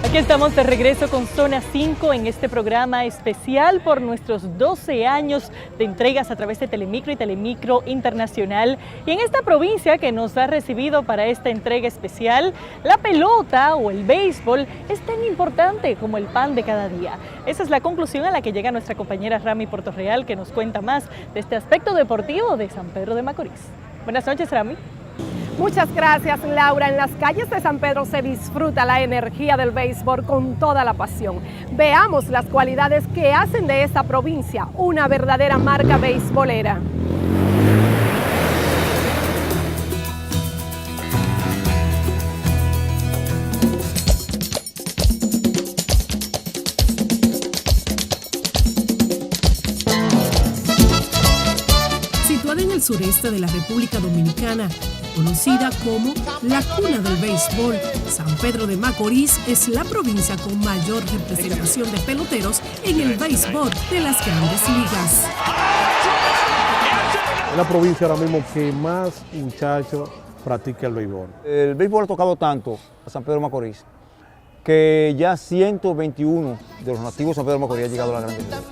Aquí estamos de regreso con Zona 5 en este programa especial por nuestros 12 años de entregas a través de Telemicro y Telemicro Internacional. Y en esta provincia que nos ha recibido para esta entrega especial, la pelota o el béisbol es tan importante como el pan de cada día. Esa es la conclusión a la que llega nuestra compañera Rami Portorreal, que nos cuenta más de este aspecto deportivo de San Pedro de Macorís. Buenas noches, Rami. Muchas gracias, Laura. En las calles de San Pedro se disfruta la energía del béisbol con toda la pasión. Veamos las cualidades que hacen de esta provincia una verdadera marca beisbolera. Situada en el sureste de la República Dominicana, conocida como la cuna del béisbol, San Pedro de Macorís es la provincia con mayor representación de peloteros en el béisbol de las grandes ligas. Es la provincia ahora mismo que más muchachos practica el béisbol. El béisbol ha tocado tanto a San Pedro de Macorís que ya 121 de los nativos de San Pedro de Macorís han llegado a la grandes ligas.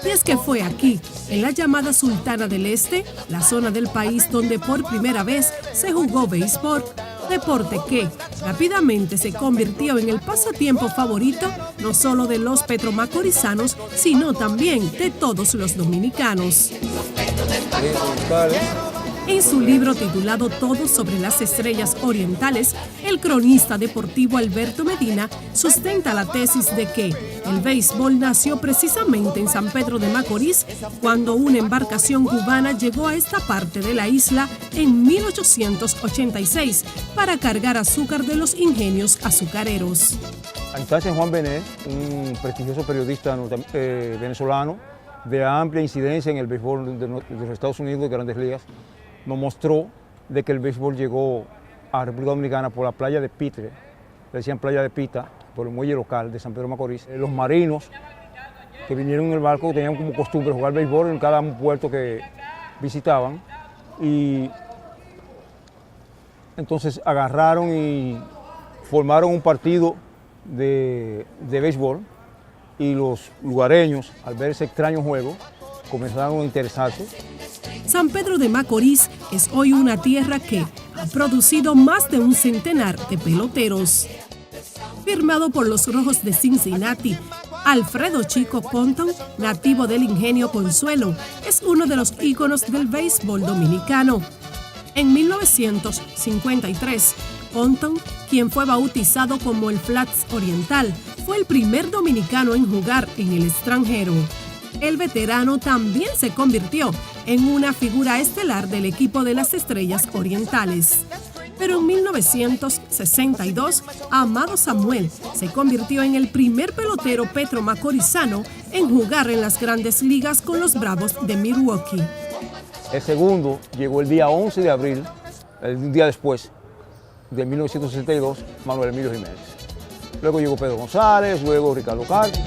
Y es que fue aquí, en la llamada Sultana del Este, la zona del país donde por primera vez se jugó béisbol, deporte que rápidamente se convirtió en el pasatiempo favorito no solo de los petromacorizanos, sino también de todos los dominicanos. En su libro titulado Todo sobre las estrellas orientales, el cronista deportivo Alberto Medina sustenta la tesis de que el béisbol nació precisamente en San Pedro de Macorís cuando una embarcación cubana llegó a esta parte de la isla en 1886 para cargar azúcar de los ingenios azucareros. Entonces Juan Benet, un prestigioso periodista venezolano de amplia incidencia en el béisbol de los Estados Unidos de Grandes Ligas, nos mostró de que el béisbol llegó a República Dominicana por la playa de Pitre, le decían playa de Pita, por el muelle local de San Pedro de Macorís. Los marinos que vinieron en el barco tenían como costumbre jugar béisbol en cada puerto que visitaban y entonces agarraron y formaron un partido de béisbol y los lugareños, al ver ese extraño juego, comenzaron a interesarse. San Pedro de Macorís es hoy una tierra que ha producido más de un centenar de peloteros. Firmado por los Rojos de Cincinnati, Alfredo Chico Ponton, nativo del Ingenio Consuelo, es uno de los íconos del béisbol dominicano. En 1953, Ponton, quien fue bautizado como el Flats Oriental, fue el primer dominicano en jugar en el extranjero. El veterano también se convirtió en una figura estelar del equipo de las Estrellas Orientales. Pero en 1962, Amado Samuel se convirtió en el primer pelotero petromacorizano en jugar en las grandes ligas con los Bravos de Milwaukee. El segundo llegó el día 11 de abril, un día después de 1962, Manuel Emilio Jiménez. Luego llegó Pedro González, luego Ricardo Castro.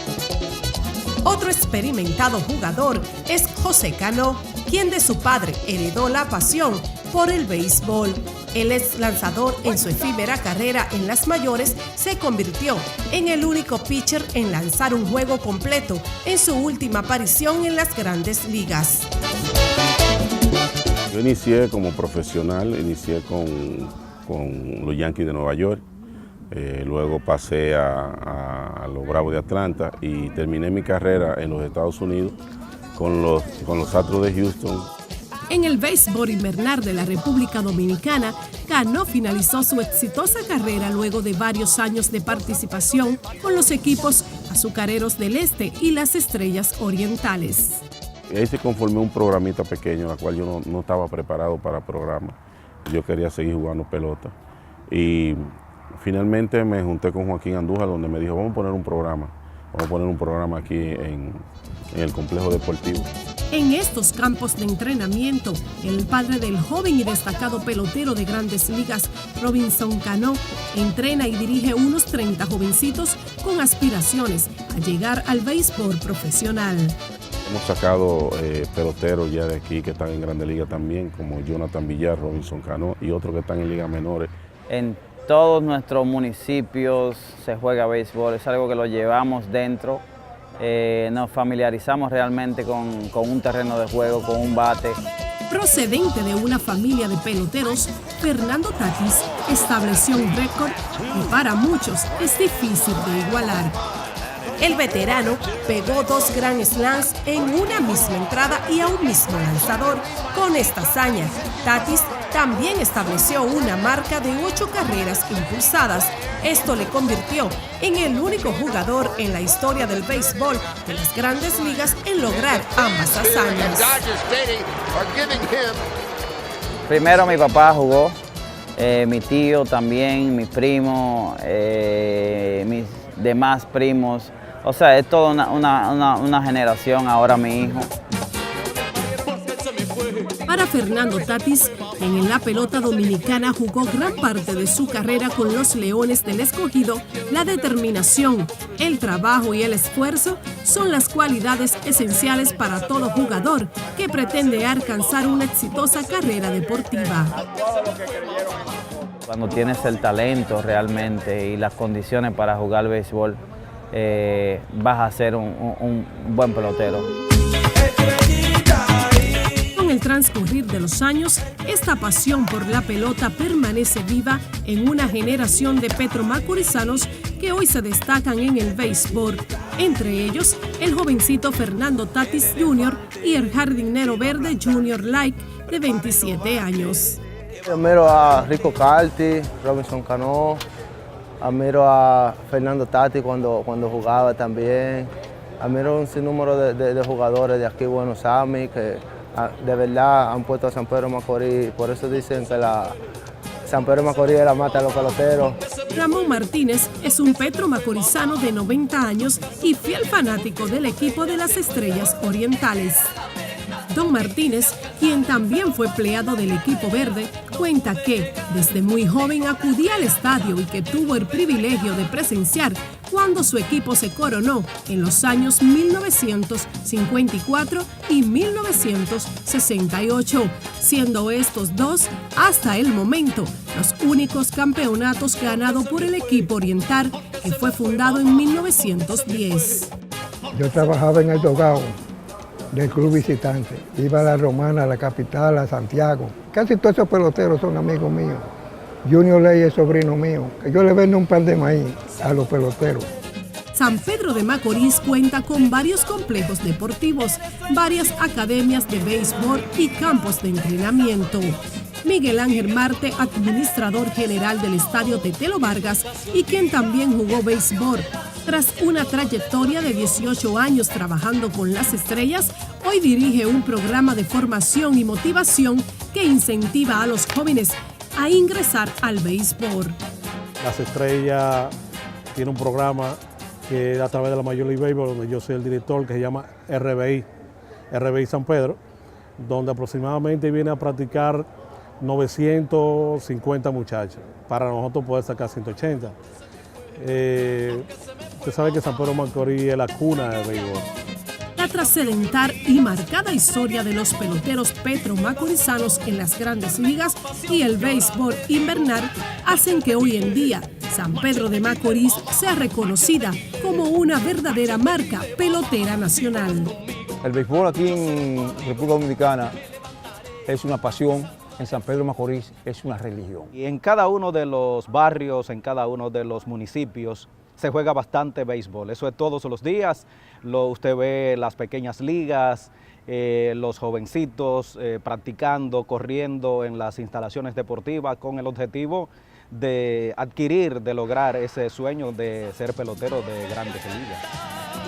Otro experimentado jugador es José Cano, quien de su padre heredó la pasión por el béisbol. El ex lanzador en su efímera carrera en las mayores se convirtió en el único pitcher en lanzar un juego completo en su última aparición en las grandes ligas. Yo inicié como profesional, inicié con los Yankees de Nueva York, luego pasé a los Bravos de Atlanta y terminé mi carrera en los Estados Unidos con los Astros de Houston. En el béisbol invernal de la República Dominicana, Cano finalizó su exitosa carrera luego de varios años de participación con los equipos Azucareros del Este y las Estrellas Orientales. Y ahí se conformó un programita pequeño, la cual yo no estaba preparado para programa. Yo quería seguir jugando pelota. Y finalmente me junté con Joaquín Andújar, donde me dijo, vamos a poner un programa aquí en el complejo deportivo. En estos campos de entrenamiento, el padre del joven y destacado pelotero de Grandes Ligas, Robinson Cano, entrena y dirige unos 30 jovencitos con aspiraciones a llegar al béisbol profesional. Hemos sacado peloteros ya de aquí que están en Grandes Ligas también, como Jonathan Villar, Robinson Cano y otros que están en ligas menores. En todos nuestros municipios se juega béisbol, es algo que lo llevamos dentro. Nos familiarizamos realmente con un terreno de juego, con un bate. Procedente de una familia de peloteros, Fernando Tatis estableció un récord que para muchos es difícil de igualar. El veterano pegó 2 Grand Slams en una misma entrada y a un mismo lanzador. Con esta hazaña, Tatis también estableció una marca de 8 carreras impulsadas. Esto le convirtió en el único jugador en la historia del béisbol de las Grandes Ligas en lograr ambas hazañas. Primero mi papá jugó, mi tío también, mi primo, mis demás primos. O sea, es toda una generación, ahora mi hijo. Para Fernando Tatis, quien en la pelota dominicana jugó gran parte de su carrera con los Leones del Escogido, la determinación, el trabajo y el esfuerzo son las cualidades esenciales para todo jugador que pretende alcanzar una exitosa carrera deportiva. Cuando tienes el talento realmente y las condiciones para jugar béisbol, vas a ser un buen pelotero. Con el transcurrir de los años, esta pasión por la pelota permanece viva en una generación de petromacorizanos que hoy se destacan en el béisbol. Entre ellos, el jovencito Fernando Tatis Jr. y el jardinero verde Junior Light, de 27 años. Admiro a Rico Carti, Robinson Cano, admiro a Fernando Tatis cuando jugaba también. Admiro un sinnúmero de jugadores de aquí, Buenos Aires, que de verdad han puesto a San Pedro de Macorís. Por eso dicen que San Pedro de Macorís es la mata de los peloteros. Ramón Martínez es un petromacorizano de 90 años y fiel fanático del equipo de las Estrellas Orientales. Don Martínez, quien también fue empleado del equipo verde, cuenta que desde muy joven acudía al estadio y que tuvo el privilegio de presenciar cuando su equipo se coronó en los años 1954 y 1968, siendo estos dos, hasta el momento, los únicos campeonatos ganados por el equipo oriental, que fue fundado en 1910. Yo trabajaba en el Dogao del club visitante. Iba a la Romana, a la capital, a Santiago. Casi todos esos peloteros son amigos míos. Junior Ley es sobrino mío, que yo le vendo un pan de maíz a los peloteros. San Pedro de Macorís cuenta con varios complejos deportivos, varias academias de béisbol y campos de entrenamiento. Miguel Ángel Marte, administrador general del Estadio Tetelo Vargas y quien también jugó béisbol. Tras una trayectoria de 18 años trabajando con las Estrellas, hoy dirige un programa de formación y motivación que incentiva a los jóvenes a ingresar al béisbol. Las Estrellas tiene un programa que es a través de la Major League Baseball, donde yo soy el director, que se llama RBI San Pedro, donde aproximadamente viene a practicar 950 muchachos. Para nosotros poder sacar 180. Usted sabe que San Pedro de Macorís es la cuna del béisbol. La trascendental y marcada historia de los peloteros petro-macorizanos en las grandes ligas y el béisbol invernal hacen que hoy en día San Pedro de Macorís sea reconocida como una verdadera marca pelotera nacional. El béisbol aquí en República Dominicana es una pasión, en San Pedro de Macorís es una religión. Y en cada uno de los barrios, en cada uno de los municipios, se juega bastante béisbol. Eso es todos los días. Usted ve las pequeñas ligas, los jovencitos practicando, corriendo en las instalaciones deportivas con el objetivo de adquirir, de lograr ese sueño de ser pelotero de grandes ligas.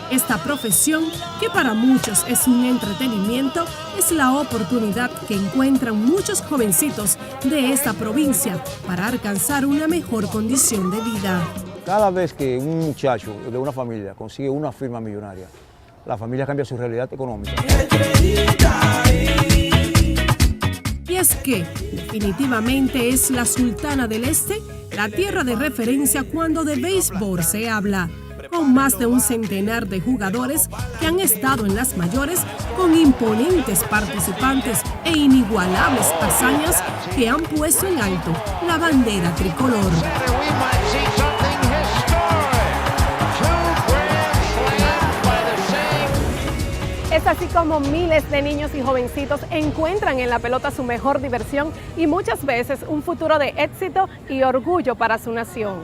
Esta profesión, que para muchos es un entretenimiento, es la oportunidad que encuentran muchos jovencitos de esta provincia para alcanzar una mejor condición de vida. Cada vez que un muchacho de una familia consigue una firma millonaria, la familia cambia su realidad económica. Y es que definitivamente es la Sultana del Este la tierra de referencia cuando de béisbol se habla, con más de un centenar de jugadores que han estado en las mayores, con imponentes participantes e inigualables hazañas que han puesto en alto la bandera tricolor. Es así como miles de niños y jovencitos encuentran en la pelota su mejor diversión y muchas veces un futuro de éxito y orgullo para su nación.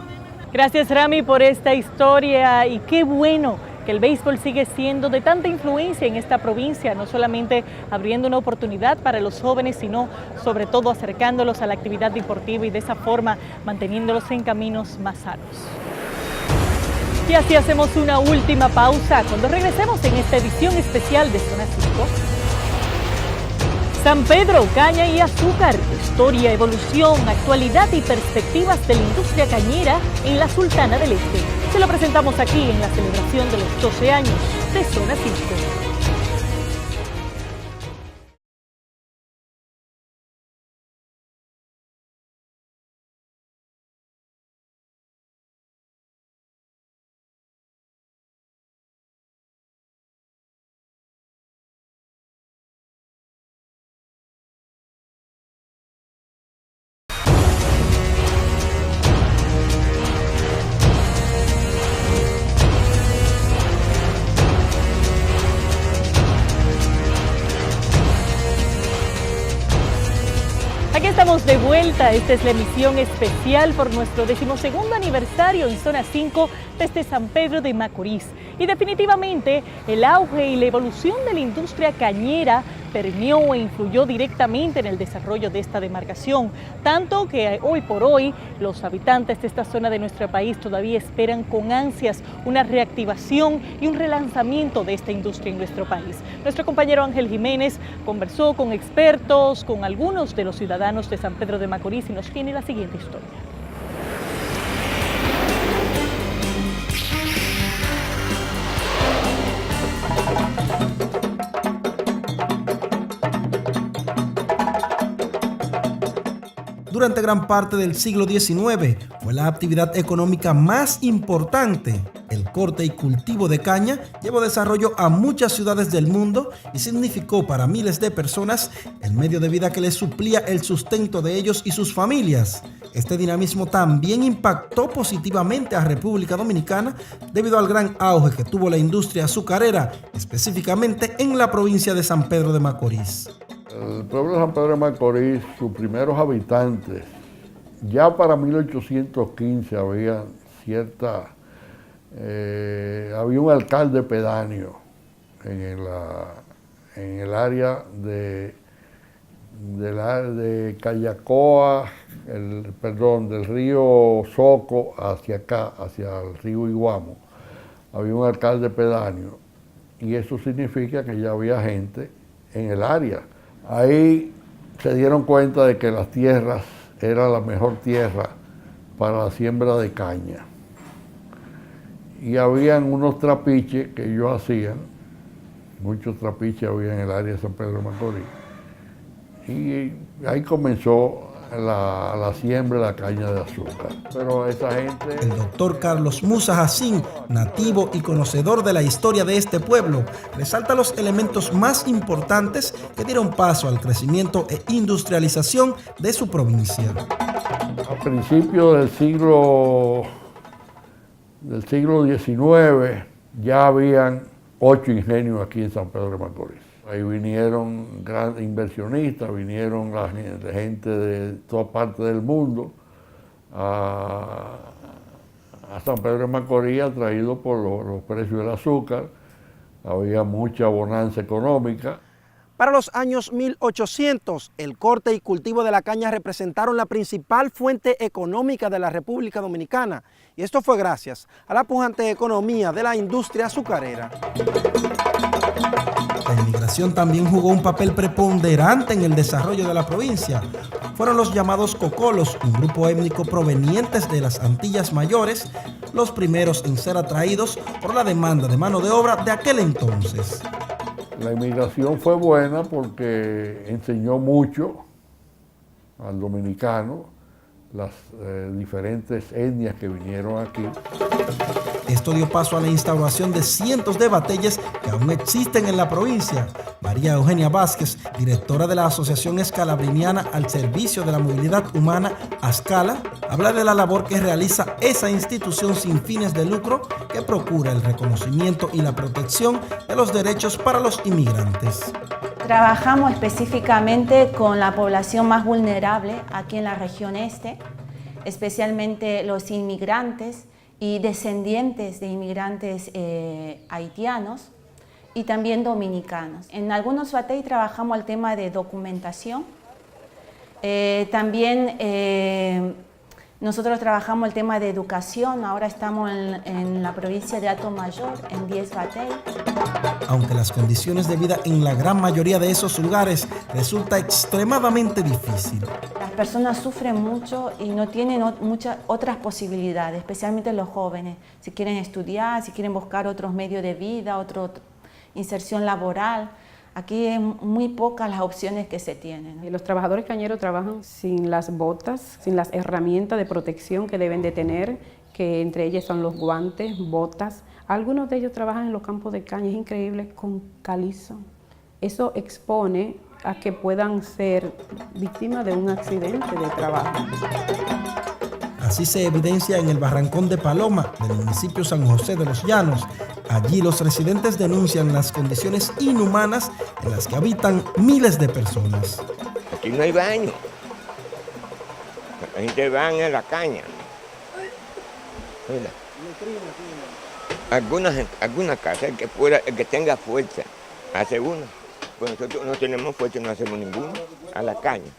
Gracias, Rami, por esta historia, y qué bueno que el béisbol sigue siendo de tanta influencia en esta provincia, no solamente abriendo una oportunidad para los jóvenes, sino sobre todo acercándolos a la actividad deportiva y de esa forma manteniéndolos en caminos más sanos. Y así hacemos una última pausa. Cuando regresemos en esta edición especial de Zona 5, San Pedro, caña y azúcar, historia, evolución, actualidad y perspectivas de la industria cañera en la Sultana del Este. Se lo presentamos aquí en la celebración de los 12 años de Zona 5. Estamos de vuelta, esta es la emisión especial por nuestro 12º aniversario en Zona 5 desde San Pedro de Macorís. Y definitivamente el auge y la evolución de la industria cañera permeó e influyó directamente en el desarrollo de esta demarcación, tanto que hoy por hoy los habitantes de esta zona de nuestro país todavía esperan con ansias una reactivación y un relanzamiento de esta industria en nuestro país. Nuestro compañero Ángel Jiménez conversó con expertos, con algunos de los ciudadanos de San Pedro de Macorís y nos tiene la siguiente historia. Durante gran parte del siglo XIX fue la actividad económica más importante. El corte y cultivo de caña llevó desarrollo a muchas ciudades del mundo y significó para miles de personas el medio de vida que les suplía el sustento de ellos y sus familias. Este dinamismo también impactó positivamente a República Dominicana debido al gran auge que tuvo la industria azucarera, específicamente en la provincia de San Pedro de Macorís. El pueblo de San Pedro de Macorís, sus primeros habitantes, ya para 1815 había había un alcalde pedáneo en el área de Callacoa, del río Soco hacia acá, hacia el río Iguamo. Había un alcalde pedáneo y eso significa que ya había gente en el área. Ahí se dieron cuenta de que las tierras era la mejor tierra para la siembra de caña. Y habían unos trapiches que ellos hacían, muchos trapiches había en el área de San Pedro de Macorís. Y ahí comenzó la siembra de la caña de azúcar. Pero esa gente... El doctor Carlos Musa Jacín, nativo y conocedor de la historia de este pueblo, resalta los elementos más importantes que dieron paso al crecimiento e industrialización de su provincia. A principios del siglo XIX ya habían 8 ingenios aquí en San Pedro de Macorís. Ahí vinieron grandes inversionistas, vinieron la gente de toda parte del mundo a San Pedro de Macorís, atraído por los precios del azúcar. Había mucha bonanza económica. Para los años 1800, el corte y cultivo de la caña representaron la principal fuente económica de la República Dominicana, y esto fue gracias a la pujante economía de la industria azucarera. La inmigración también jugó un papel preponderante en el desarrollo de la provincia. Fueron los llamados cocolos, un grupo étnico provenientes de las Antillas Mayores, los primeros en ser atraídos por la demanda de mano de obra de aquel entonces. La inmigración fue buena porque enseñó mucho al dominicano, las diferentes etnias que vinieron aquí. Esto dio paso a la instauración de cientos de batalles que aún existen en la provincia. María Eugenia Vázquez, directora de la Asociación Escalabriniana al Servicio de la Movilidad Humana, ASCALA, habla de la labor que realiza esa institución sin fines de lucro que procura el reconocimiento y la protección de los derechos para los inmigrantes. Trabajamos específicamente con la población más vulnerable aquí en la región este, especialmente los inmigrantes y descendientes de inmigrantes haitianos y también dominicanos. En algunos batey trabajamos el tema de documentación. También nosotros trabajamos el tema de educación. Ahora estamos en la provincia de Atomayor, en 10 batey. Aunque las condiciones de vida en la gran mayoría de esos lugares resulta extremadamente difícil. Las personas sufren mucho y no tienen muchas otras posibilidades, especialmente los jóvenes. Si quieren estudiar, si quieren buscar otros medios de vida, otra inserción laboral. Aquí es muy pocas las opciones que se tienen. Los trabajadores cañeros trabajan sin las botas, sin las herramientas de protección que deben de tener, que entre ellas son los guantes, botas. Algunos de ellos trabajan en los campos de caña, es increíble, con calizo. Eso expone a que puedan ser víctimas de un accidente de trabajo. Así se evidencia en el Barrancón de Paloma, del municipio San José de los Llanos. Allí los residentes denuncian las condiciones inhumanas en las que habitan miles de personas. Aquí no hay baño. La gente va en la caña. Mira. Alguna casa, el que tenga fuerza, hace una. Pues nosotros no tenemos fuerza, no hacemos ninguno, a la caña.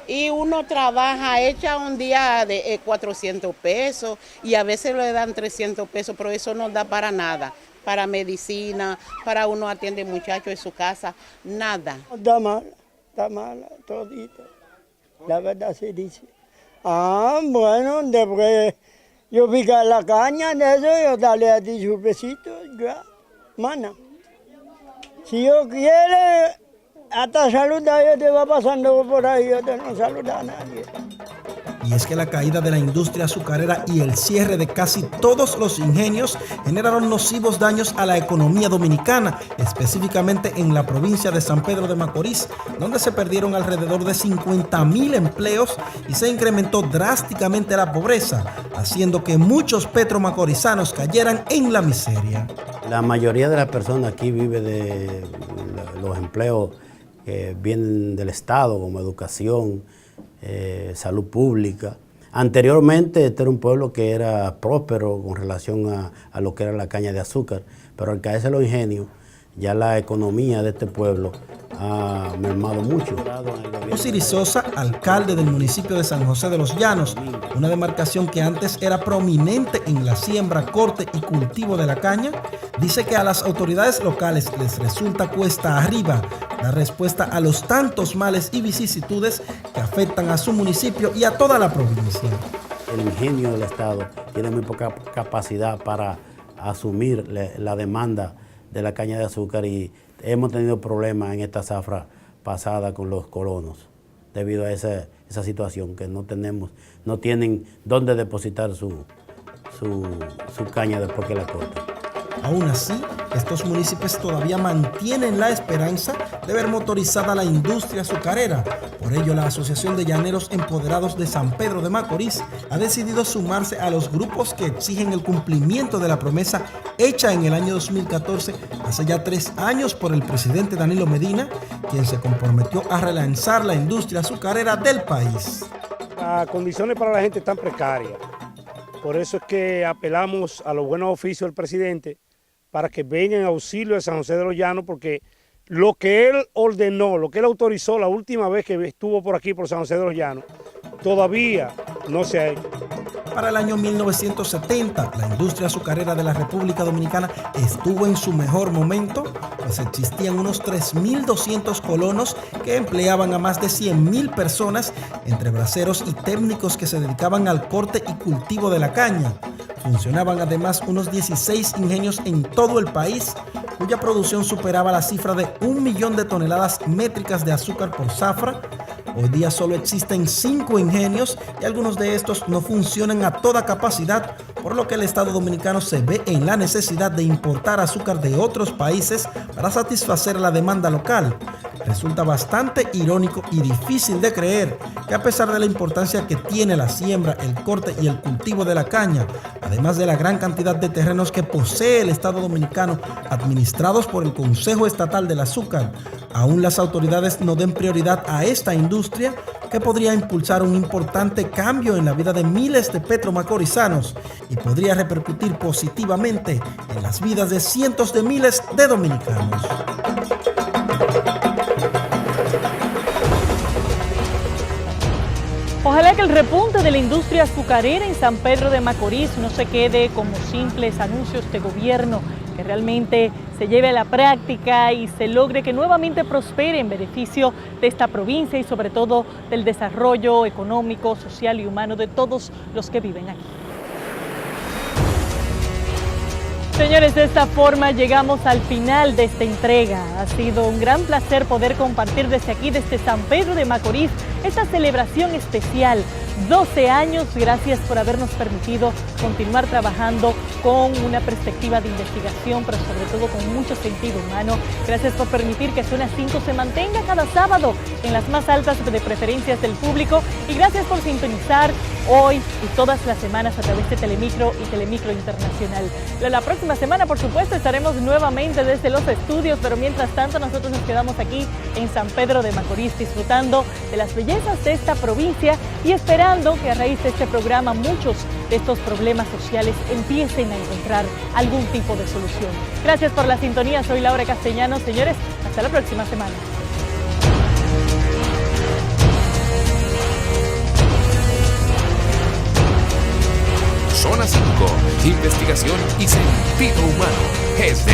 Y uno trabaja, echa un día de 400 pesos y a veces le dan 300 pesos, pero eso no da para nada, para medicina, para uno atiende muchachos en su casa, nada. Está mala, todito, la verdad se dice. Bueno, después yo picar la caña de eso, yo darle a ti su besito, ya, mana. Si yo quiere... Hasta saludar, yo te va pasando por ahí, yo te no saluda a nadie. Y es que la caída de la industria azucarera y el cierre de casi todos los ingenios generaron nocivos daños a la economía dominicana, específicamente en la provincia de San Pedro de Macorís, donde se perdieron alrededor de 50,000 empleos y se incrementó drásticamente la pobreza, haciendo que muchos petromacorizanos cayeran en la miseria. La mayoría de las personas aquí vive de los empleos que vienen del Estado, como educación, salud pública. Anteriormente este era un pueblo que era próspero con relación a lo que era la caña de azúcar, pero al caerse los ingenios, ya la economía de este pueblo ha mermado mucho. Osiris Sosa, alcalde del municipio de San José de los Llanos, una demarcación que antes era prominente en la siembra, corte y cultivo de la caña, dice que a las autoridades locales les resulta cuesta arriba dar respuesta a los tantos males y vicisitudes que afectan a su municipio y a toda la provincia. El ingenio del Estado tiene muy poca capacidad para asumir la demanda de la caña de azúcar y hemos tenido problemas en esta zafra pasada con los colonos. debido a esa situación, que no tienen dónde depositar su caña después que la cortan. Aún así, estos municipios todavía mantienen la esperanza de ver motorizada la industria azucarera. Por ello, la Asociación de Llaneros Empoderados de San Pedro de Macorís ha decidido sumarse a los grupos que exigen el cumplimiento de la promesa hecha en el año 2014, hace ya 3 años, por el presidente Danilo Medina, quien se comprometió a relanzar la industria azucarera del país. Las condiciones para la gente están precarias. Por eso es que apelamos a los buenos oficios del presidente para que vengan en auxilio de San José de los Llanos, porque lo que él ordenó, lo que él autorizó la última vez que estuvo por aquí, por San José de los Llanos, todavía no se ha hecho. Para el año 1970, la industria azucarera de la República Dominicana estuvo en su mejor momento, pues existían unos 3.200 colonos que empleaban a más de 100.000 personas, entre braceros y técnicos que se dedicaban al corte y cultivo de la caña. Funcionaban además unos 16 ingenios en todo el país, cuya producción superaba la cifra de 1 millón de toneladas métricas de azúcar por zafra. Hoy día solo existen 5 ingenios y algunos de estos no funcionan a toda capacidad, por lo que el Estado dominicano se ve en la necesidad de importar azúcar de otros países para satisfacer la demanda local. Resulta bastante irónico y difícil de creer que, a pesar de la importancia que tiene la siembra, el corte y el cultivo de la caña, además de la gran cantidad de terrenos que posee el Estado dominicano administrados por el Consejo Estatal del Azúcar, aún las autoridades no den prioridad a esta industria que podría impulsar un importante cambio en la vida de miles de petromacorizanos y podría repercutir positivamente en las vidas de cientos de miles de dominicanos. Ojalá que el repunte de la industria azucarera en San Pedro de Macorís no se quede como simples anuncios de gobierno, que realmente se lleve a la práctica y se logre que nuevamente prospere en beneficio de esta provincia y sobre todo del desarrollo económico, social y humano de todos los que viven aquí. Señores, de esta forma llegamos al final de esta entrega. Ha sido un gran placer poder compartir desde aquí, desde San Pedro de Macorís, esta celebración especial. 12 años, gracias por habernos permitido continuar trabajando con una perspectiva de investigación, pero sobre todo con mucho sentido humano. Gracias por permitir que Zona 5 se mantenga cada sábado en las más altas de preferencias del público y gracias por sintonizar hoy y todas las semanas a través de Telemicro y Telemicro Internacional. La próxima semana, por supuesto, estaremos nuevamente desde los estudios, pero mientras tanto nosotros nos quedamos aquí en San Pedro de Macorís disfrutando de las bellezas de esta provincia y esperando que a raíz de este programa muchos de estos problemas sociales empiecen a encontrar algún tipo de solución. Gracias por la sintonía, soy Laura Castellanos. Señores, hasta la próxima semana. Zona 5, investigación y sentido humano. Es de